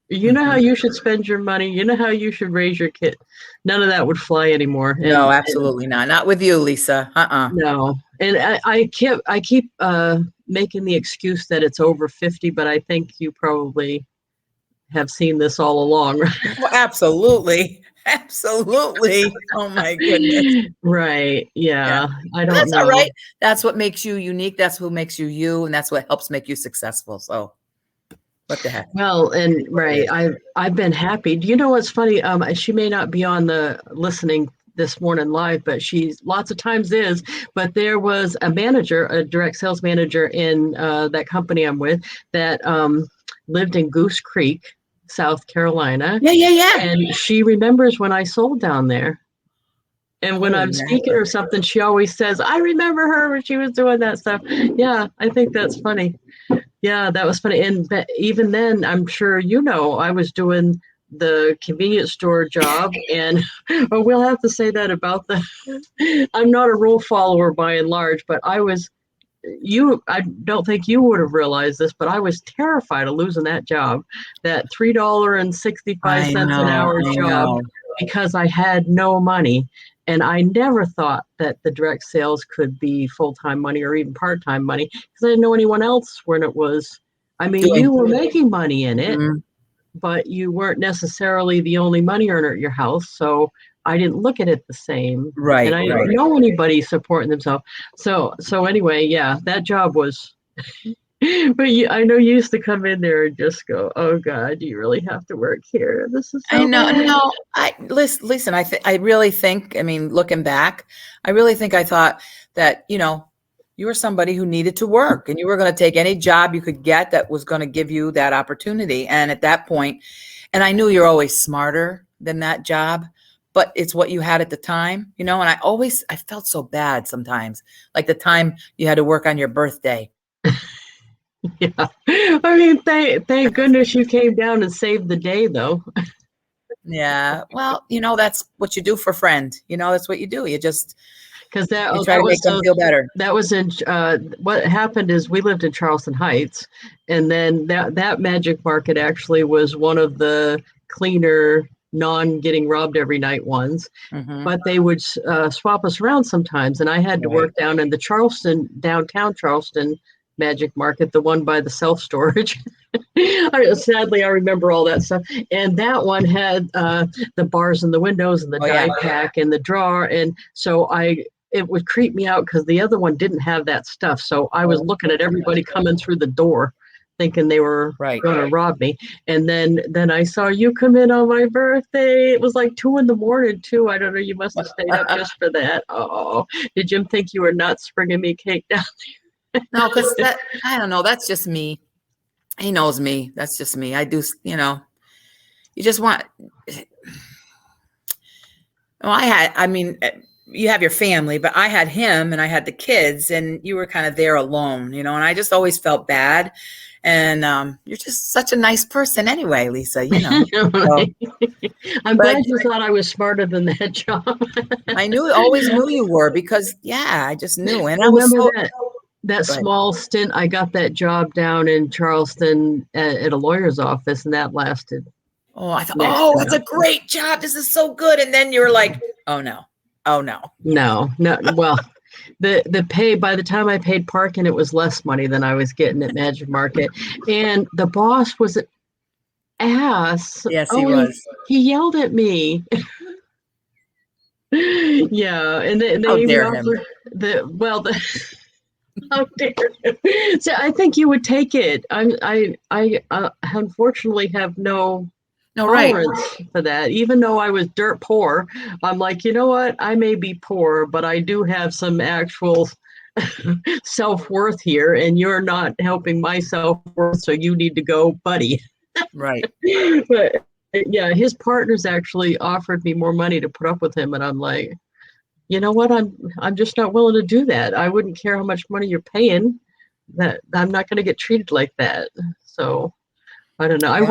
you know how Mhm. you should spend your money, you know how you should raise your kid, none of that would fly anymore. No, And absolutely not. Not with you, Lisa. no, and I keep making the excuse that it's over 50, but I think you probably have seen this all along. Well, absolutely. Absolutely. Oh my goodness. Right? Yeah. Yeah, I But don't that's all know. right. That's what makes you unique. That's what makes you you, and that's what helps make you successful. So what the heck? Well, and What it right, is. I've been happy. Do you know what's funny? She may not be on the listening this morning live, but she's lots of times is. But there was a manager, a direct sales manager in that company I'm with, that lived in Goose Creek, South Carolina, Yeah, yeah, yeah. and she remembers when I sold down there. And when Holy I'm speaking mackerel. or something, she always says, "I remember her when she was doing that stuff." Yeah, I think that's funny. Yeah, that was funny. And even then, I'm sure you know, I was doing the convenience store job, and oh, we'll have to say that about the. I'm not a rule follower by and large, but I was. I don't think you would have realized this, but I was terrified of losing that job, that $3.65 an hour I job, know. because I had no money. And I never thought that the direct sales could be full-time money or even part-time money because I didn't know anyone else when it was. I mean, Doing you were making money in it, mhm. but you weren't necessarily the only money earner at your house. So I didn't look at it the same. And Right, I right. didn't know anybody supporting themselves. So anyway, yeah, that job was. But I know you used to come in there and just go, "Oh God, do you really have to work here? This is I so know. bad." No, listen, I really think, I mean, looking back, I really think I thought that, you were somebody who needed to work and you were going to take any job you could get that was going to give you that opportunity. And at that point, and I knew you're always smarter than that job, but it's what you had at the time, and I felt so bad sometimes, like the time you had to work on your birthday. Yeah. I mean, thank goodness you came down and saved the day, though. Yeah. Well, that's what you do for friend. That's what you do. Because You try to make them feel better. that was in what happened is we lived in Charleston Heights, and then that Magic Market actually was one of the cleaner, non getting robbed every night ones. Mhm. But they would swap us around sometimes, and I had to Right. work down in the downtown Charleston Magic Market, the one by the self storage. Sadly, I remember all that stuff, and that one had the bars and the windows and the Oh, yeah. die pack and the drawer, and so it would creep me out because the other one didn't have that stuff. So I was Oh, looking at everybody coming through the door, thinking they were right. going to rob me. And then I saw you come in on my birthday. It was like 2 a.m. too. I don't know. You must have stayed up just for that. Oh, did Jim think you were nuts bringing me cake down? No, because I don't know. That's just me. He knows me. That's just me. I do, you just want, well, I mean, you have your family, but I had him and I had the kids, and you were kind of there alone, and I just always felt bad. And you're just such a nice person anyway, Lisa, So, I'm but glad you thought I was smarter than that job. I always knew you were, because I just knew. And I was Remember so, that go ahead. small stint? I got that job down in Charleston at a lawyer's office, and that lasted. Oh, I thought, oh, it's a great job. This is so good. And then you're like, oh no. Oh no. No. Well, the pay, by the time I paid parking, it was less money than I was getting at Magic Market. And the boss was an ass. Yes, he was. He yelled at me. Yeah, and they How even dare him. offered how dare you. So I think you would take it. I unfortunately have no Right. tolerance for that. Even though I was dirt poor, I'm like, you know what? I may be poor, but I do have some actual self-worth here, and you're not helping my self-worth, so you need to go, buddy. Right. But yeah, his partners actually offered me more money to put up with him, and I'm like, you know what? I'm just not willing to do that. I wouldn't care how much money you're paying. That I'm not going to get treated like that. So I don't know. I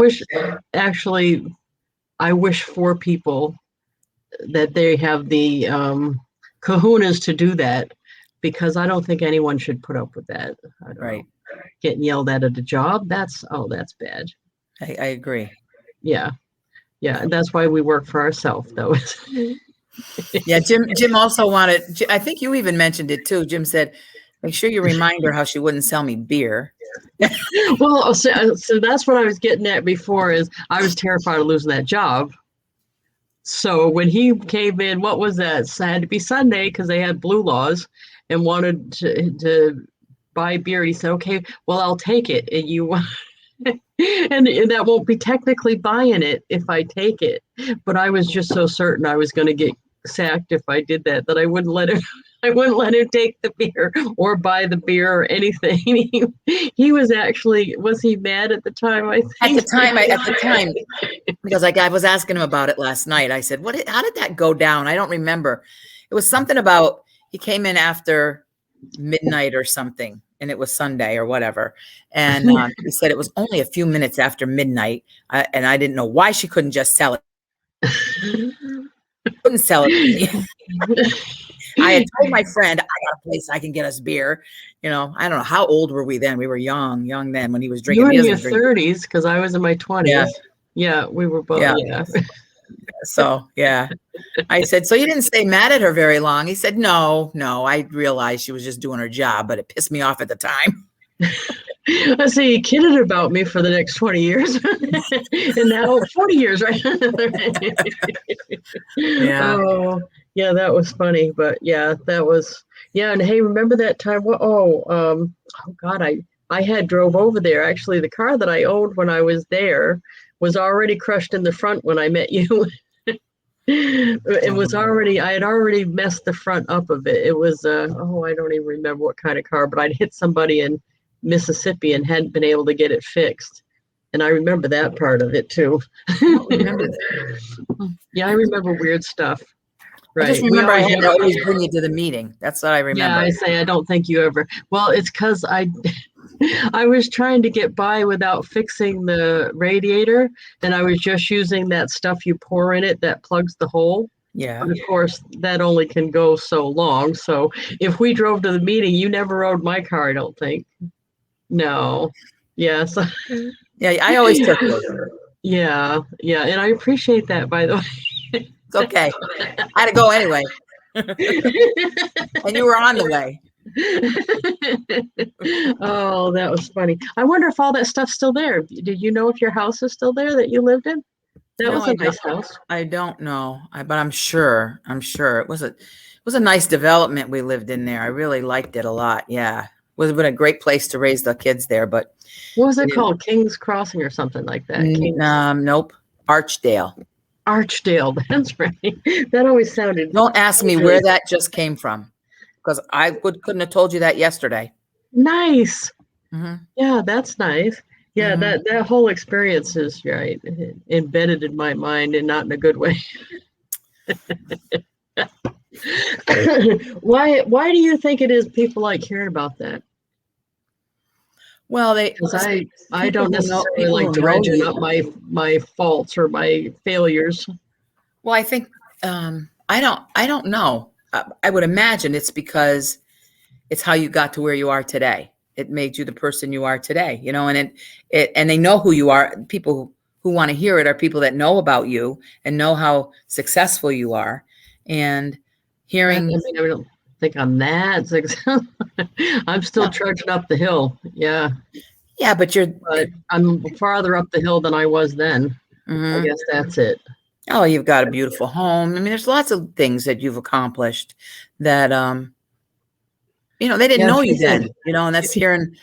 wish for people that they have the kahunas to do that, because I don't think anyone should put up with that. I don't know. Getting yelled at a job, that's bad. I agree. Yeah. And that's why we work for ourselves, though. Yeah, Jim also wanted, I think you even mentioned it too. Jim said, make sure you remind her how she wouldn't sell me beer. Well, so that's what I was getting at before, is I was terrified of losing that job. So when he came in, what was that? It had to be Sunday because they had blue laws, and wanted to buy beer. He said, okay, well, I'll take it. And you and that won't be technically buying it if I take it. But I was just so certain I was going to get sacked if I did that I wouldn't let him. I wouldn't let him take the beer or buy the beer or anything. He was he mad at the time? I think at the time, because I was asking him about it last night. I said, how did that go down? I don't remember. It was something about he came in after midnight or something, and it was Sunday or whatever. And he said it was only a few minutes after midnight, and I didn't know why she couldn't just sell it. Couldn't sell it to me. I had told my friend, I got a place I can get us beer. I don't know, how old were we then? We were young then when he was drinking. You were in your 30s, because I was in my 20s. Yeah, we were both. Yeah. So, yeah. I said, so you didn't stay mad at her very long? He said, no, I realized she was just doing her job, but it pissed me off at the time. I say he kidded about me for the next 20 years. And now 40 years, right? Yeah. Oh, yeah, that was funny. But yeah, and hey, remember that time? Oh God, I had drove over there. Actually, the car that I owned when I was there was already crushed in the front when I met you. I had already messed the front up of it. It was, I don't even remember what kind of car, but I'd hit somebody in Mississippi and hadn't been able to get it fixed. And I remember that part of it too. I don't remember that. Yeah, I remember weird stuff. Right. I just remember I had to always bring you to the meeting. That's what I remember. Yeah, I don't think you ever. Well, it's because I was trying to get by without fixing the radiator, and I was just using that stuff you pour in it that plugs the hole. Yeah. But of course, that only can go so long. So if we drove to the meeting, you never rode my car, I don't think. No. Yes. Yeah, I always took it. Yeah, and I appreciate that, by the way. It's okay. I had to go anyway. And you were on the way. Oh, that was funny. I wonder if all that stuff's still there. Did you know if your house is still there that you lived in? That was a nice house. I don't know, but I'm sure it was a nice development we lived in there. I really liked it a lot. Yeah, it would have been a great place to raise the kids there. But what was it called? King's Crossing or something like that? Nope, Archdale. Archdale, that's right. That always sounded. Don't ask me where that just came from, because I couldn't have told you that yesterday. Nice. Mm-hmm. Yeah, that's nice. Yeah, mm-hmm. that whole experience is right embedded in my mind, and not in a good way. Why do you think it is people like hearing about that? Well, Because I don't necessarily like dredging up my faults or my failures. Well, I think I don't know. I would imagine it's because it's how you got to where you are today. It made you the person you are today, and and they know who you are. People who want to hear it are people that know about you and know how successful you are. And hearing, I don't think I'm that successful. I'm still no, trudging up the hill. Yeah, yeah, but but I'm farther up the hill than I was then. I mhm. guess that's it. Oh, you've got a beautiful home. I mean, there's lots of things that you've accomplished that, they didn't Yeah, know if you you then, think, and that's hearing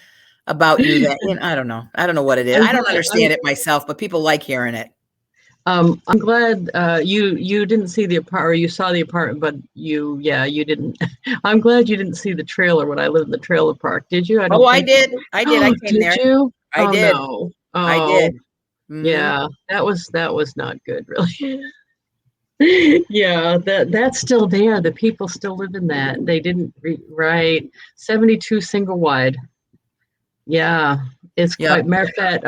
about you that, I don't know. I don't know what it is. I'm I don't glad, I'm, understand it myself, but people like hearing it. I'm glad you didn't see the apartment, or you saw the apartment, but you didn't. I'm glad you didn't see the trailer when I lived in the trailer park. Did you? I Oh, don't I think. did. I did. I Oh, came did there. you? I Oh did. no. I Oh did. Hmm. yeah, that was not good, really. Yeah, that's still there. The people still live in that. They didn't right. 72 single wide. Yeah, it's quite Yep. matter of fact,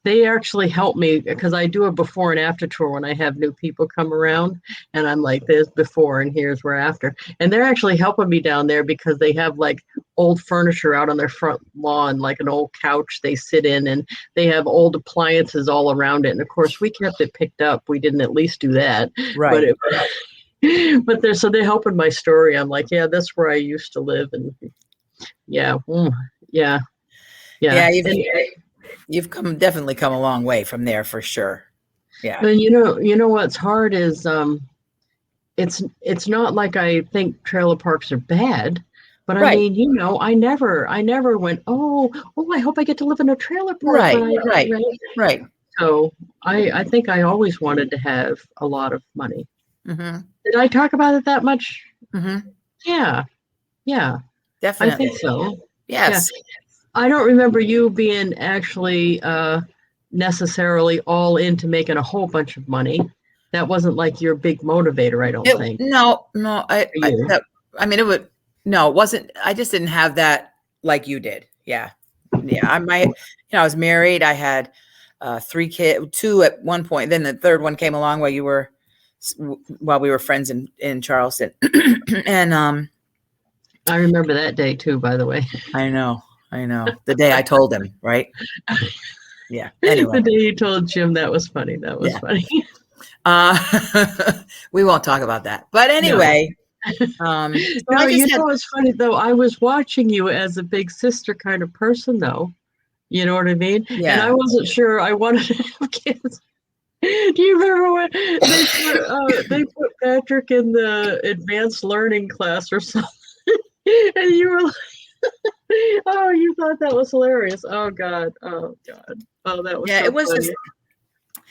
they actually help me because I do a before and after tour when I have new people come around, and I'm like, there's before and here's where after. And they're actually helping me down there because they have like old furniture out on their front lawn, like an old couch they sit in, and they have old appliances all around it. And of course, we kept it picked up. We didn't at least do that, but Right. but they're helping my story. I'm like, yeah, that's where I used to live, and yeah, yeah. Yeah, Yeah. and You've definitely come a long way from there for sure. Yeah. you know what's hard is it's not like I think trailer parks are bad, but I Right. mean, I never went, oh, I hope I get to live in a trailer park when Right. I Right. right. Right. So I think I always wanted to have a lot of money. Hmm. Did I talk about it that much? Hmm. Yeah, yeah, I Definitely. think so. Yeah, Yes. I don't remember you being actually necessarily all into making a whole bunch of money. That wasn't like your big motivator, I don't think, No, for you. I mean, no, it wasn't, I just didn't have that like you did. Yeah. Yeah. I was married. I had, 3 kids, two at one point. Then the third one came along while we were friends in Charleston. And, I remember that day too, by the way. I know, the day I told him, right? Yeah. Anyway. The day you told Jim that was funny. That was Yeah. funny. Uh, we won't talk about that. But No. anyway, so No, I just had, what's funny though? I was watching you as a big sister kind of person though. You know what I mean? And I yeah. wasn't sure I wanted to have kids. Do you remember when they put Patrick in the advanced learning class or something? And you were like, oh, you thought that was hilarious. Oh God. Oh God. Oh, that was Yeah, so it was funny.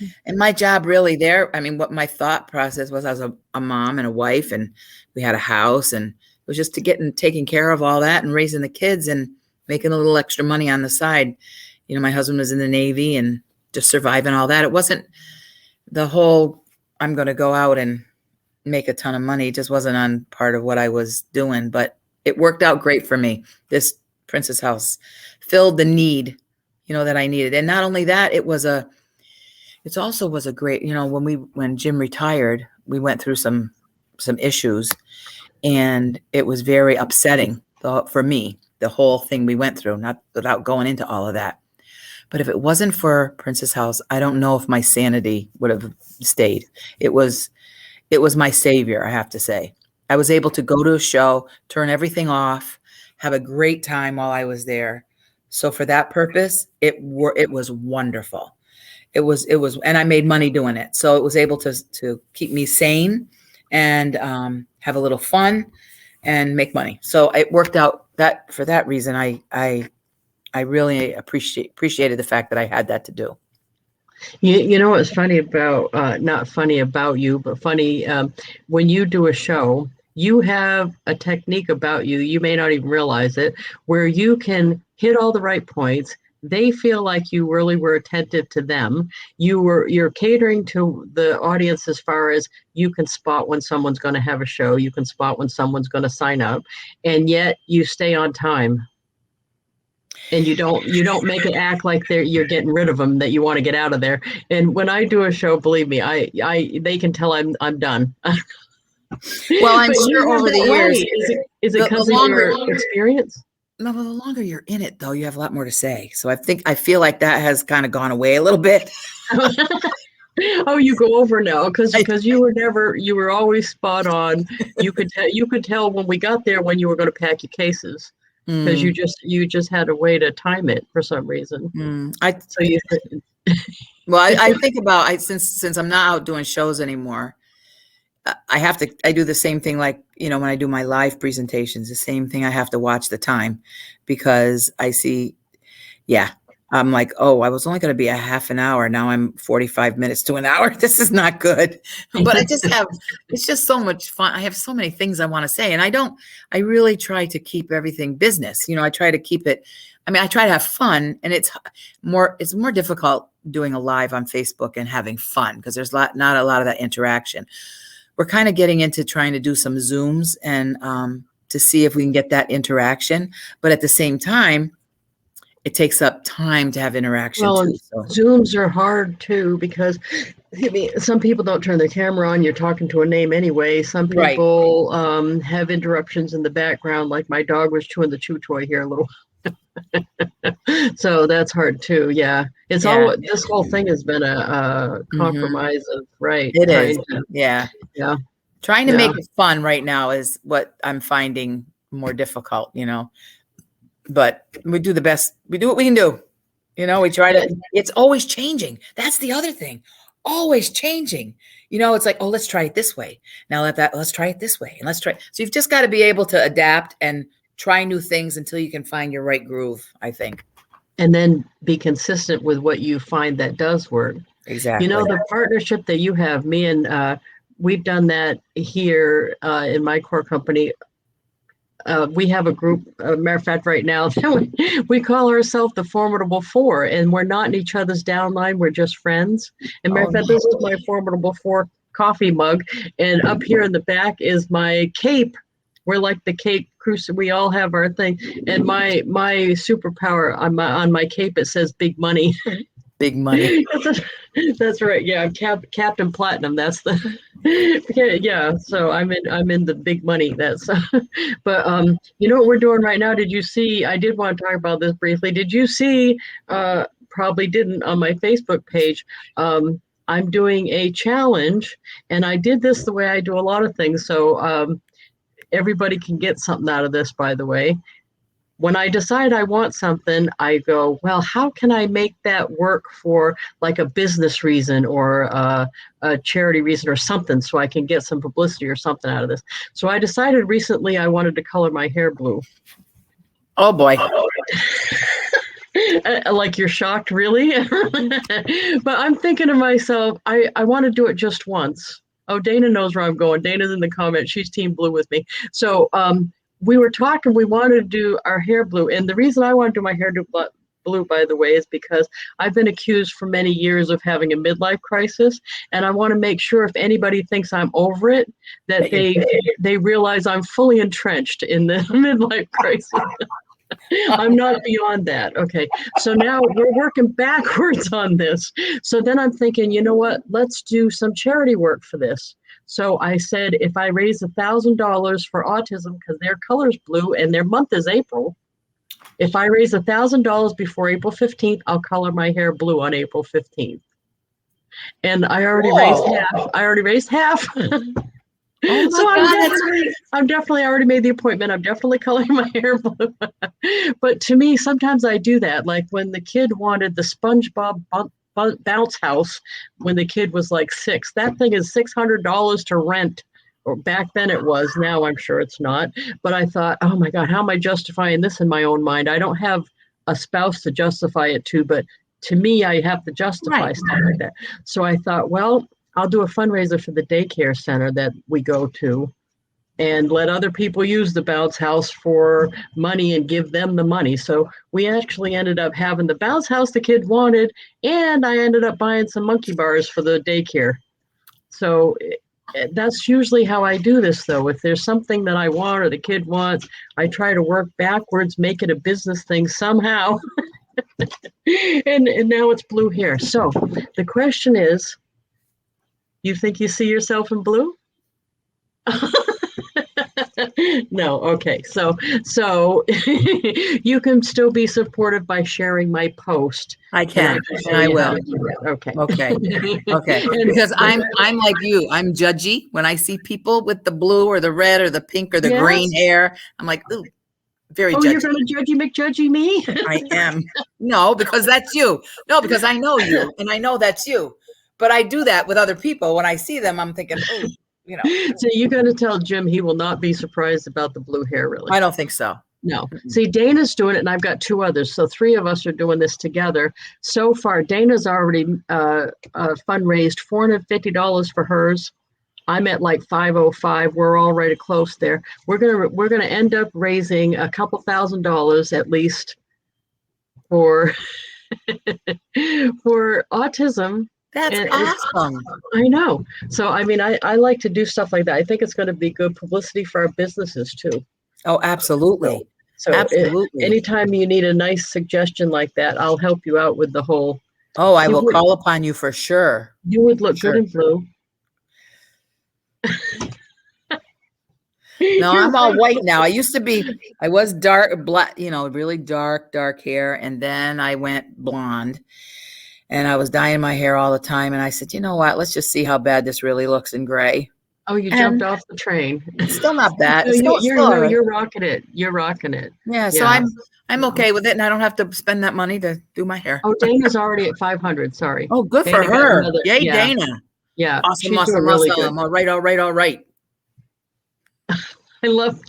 just, and my job really there, I mean, what my thought process was, I was a mom and a wife, and we had a house, and it was just to get and taking care of all that and raising the kids and making a little extra money on the side. My husband was in the Navy and just surviving all that. It wasn't the whole, I'm going to go out and make a ton of money. It just wasn't on part of what I was doing, but it worked out great for me. This Princess House filled the need, that I needed. And not only that, it also was a great, when Jim retired, we went through some issues, and it was very upsetting for me, the whole thing we went through, not without going into all of that. But if it wasn't for Princess House, I don't know if my sanity would have stayed. It was my savior, I have to say. I was able to go to a show, turn everything off, have a great time while I was there. So for that purpose, it was wonderful. And I made money doing it. So it was able to keep me sane and have a little fun and make money. So it worked out that for that reason, I really appreciated the fact that I had that to do. You know what's funny about not funny about you, but funny when you do a show, you have a technique about you. You may not even realize it, where you can hit all the right points, they feel like you really were attentive to them. You're catering to the audience as far as you can spot when someone's going to have a show, you can spot when someone's going to sign up, and yet you stay on time. And you don't make it act like you're getting rid of them, that you want to get out of there. And when I do a show, believe me, I they can tell I'm done. Well, I'm But you sure have over the that way. years, Is it the because of longer, your experience? no, the longer you're in it, though, you have a lot more to say. So I feel like that has kind of gone away a little bit. Oh, you go over now because I, you were always spot on. You could tell when we got there when you were going to pack your cases because mm, you just had a way to time it for some reason. mm, I, So you well, I think about since I'm not out doing shows anymore. I do the same thing, like, when I do my live presentations, the same thing. I have to watch the time because I see, yeah, I'm like, oh, I was only going to be a half an hour. Now I'm 45 minutes to an hour. This is not good. But it's just so much fun. I have so many things I want to say. And I really try to keep everything business. I try to keep it, I try to have fun, and it's more difficult doing a live on Facebook and having fun because there's not a lot of that interaction. We're kind of getting into trying to do some Zooms and to see if we can get that interaction. But at the same time, it takes up time to have interaction well, too. and So Zooms are hard too because some people don't turn their camera on. You're talking to a name anyway. Some right. people have interruptions in the background, like my dog was chewing the chew toy here a little. So that's hard too. Yeah, it's Yeah. all. This whole thing has been a Hmm. compromise of It is. trying to. Yeah. Yeah, Trying to yeah. make it fun right now is what I'm finding more difficult. But we do the best. We do what we can do. We try to, it's always changing. That's the other thing. Always changing. It's like, oh, let's try it this way. Now let's try it this way. And let's try. So you've just got to be able to adapt and try new things until you can find your right groove, I think. And then be consistent with what you find that does work. Exactly. The partnership that you have, me and we've done that here in my core company. We have a group, matter of fact, right now, we call ourselves the Formidable Four, and we're not in each other's downline. We're just friends. And matter Oh, of fact, this is my Formidable Four coffee mug, and up here in the back is my cape. We're like the Cape Cruise. We all have our thing, and my superpower on my cape, it says "Big Money." big money. That's right. Yeah, I'm Captain Platinum. That's the yeah. So I'm in the big money. That's but you know what we're doing right now? Did you see? I did want to talk about this briefly. Did you see? Probably didn't on my Facebook page. I'm doing a challenge, and I did this the way I do a lot of things. So everybody can get something out of this. By the way, when I decide I want something, I go, well, how can I make that work for like a business reason or a charity reason or something so I can get some publicity or something out of this? So I decided recently I wanted to color my hair blue. Oh boy. Like you're shocked, really? But I'm thinking to myself, I want to do it just once. Oh, Dana knows where I'm going. Dana's in the comments. She's team blue with me. So we were talking, we wanted to do our hair blue. And the reason I want to do my hair blue, by the way, is because I've been accused for many years of having a midlife crisis. And I want to make sure if anybody thinks I'm over it, that they realize I'm fully entrenched in the midlife crisis. I'm not beyond that. Okay. So now we're working backwards on this. So then I'm thinking, you know what? Let's do some charity work for this. So I said, if I raise $1,000 for autism, because their color's blue and their month is April, if I raise $1,000 before April 15th, I'll color my hair blue on April 15th. And I already raised half. I already raised half. Oh my So God. I'm definitely already made the appointment. I'm definitely coloring my hair blue. But to me, sometimes I do that. Like when the kid wanted the SpongeBob bounce house when the kid was like 6. That thing is $600 to rent. Or back then it was. Now I'm sure it's not. But I thought, oh my God, how am I justifying this in my own mind? I don't have a spouse to justify it to, but to me, I have to justify stuff like that. So I thought, well, I'll do a fundraiser for the daycare center that we go to. and let other people use the bounce house for money and give them the money. So we actually ended up having the bounce house the kid wanted, and I ended up buying some monkey bars for the daycare. So that's usually how I do this, though. If there's something that I want or the kid wants, I try to work backwards, make it a business thing somehow. and now it's blue hair. So the question is, you think you see yourself in blue? No, okay. So you can still be supportive by sharing my post. I can, and I will. Okay. Okay. Okay. Because I'm like you. I'm judgy when I see people with the blue or the red or the pink or the green hair. I'm like, ooh, very judgy. You're going to judgy McJudgy me? I am. No, because that's you. No, because I know you and I know that's you. But I do that with other people. When I see them, I'm thinking, oh, So you're going to tell Jim he will not be surprised about the blue hair, really? I don't think so. No. See, Dana's doing it, and I've got 2 others. So 3 of us are doing this together. So far, Dana's already fundraised $450 for hers. I'm at like 505. We're already close there. We're gonna end up raising a couple $1,000 at least for for autism. That's awesome. I know. So I mean, I like to do stuff like that. I think it's going to be good publicity for our businesses too. Oh, absolutely. So absolutely. Anytime you need a nice suggestion like that, I'll help you out with the whole. Oh, I will call upon you for sure. You would look good in blue. No, I'm all white now. I was dark, black, really dark hair. And then I went blonde and I was dyeing my hair all the time. And I said, you know what? Let's just see how bad this really looks in gray. Oh, you jumped off the train. It's still not bad. You're rocking it. You're rocking it. Yeah. So I'm okay with it. And I don't have to spend that money to do my hair. Oh, Dana's already at 500. Sorry. Oh, good for her. Yay, Dana. Yeah. Awesome. Really good. All right. I love.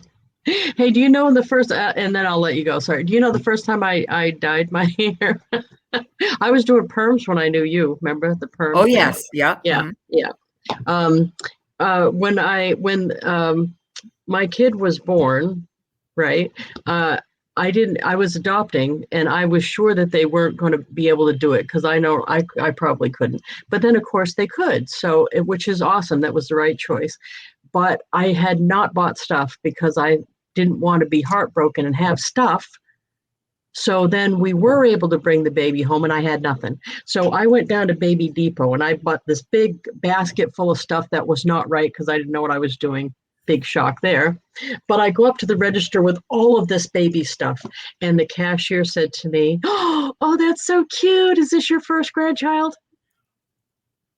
Hey, do you know the first? And then I'll let you go. Sorry. Do you know the first time I dyed my hair? I was doing perms when I knew you. Remember the perms? Oh yes, yeah, yeah, yeah. When my kid was born, right? I was adopting, and I was sure that they weren't going to be able to do it because I know I probably couldn't. But then, of course, they could. So, which is awesome. That was the right choice. But I had not bought stuff because I didn't want to be heartbroken and have stuff. So then we were able to bring the baby home, and I had nothing. So I went down to Baby Depot, and I bought this big basket full of stuff that was not right because I didn't know what I was doing. Big shock there. But I go up to the register with all of this baby stuff, and the cashier said to me, "Oh, that's so cute. Is this your first grandchild?"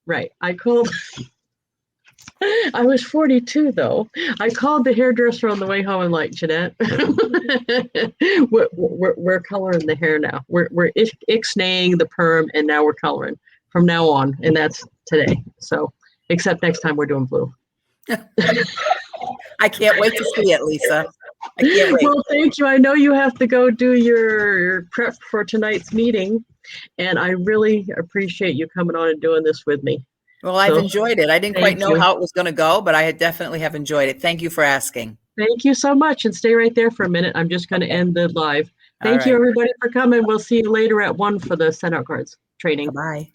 Right. I called. I was 42 though. I called the hairdresser on the way home and like, Jeanette, we're coloring the hair now. We're ixnaying the perm, and now we're coloring from now on, and that's today. So, except next time we're doing blue. I can't wait to see it, Lisa. I can't wait. Well, thank you. I know you have to go do your prep for tonight's meeting, and I really appreciate you coming on and doing this with me. Well, I've enjoyed it. I didn't quite know how it was going to go, but I definitely have enjoyed it. Thank you for asking. Thank you so much. And stay right there for a minute. I'm just going to end the live. Thank you, everybody, for coming. We'll see you later at 1 for the send out cards training. Bye.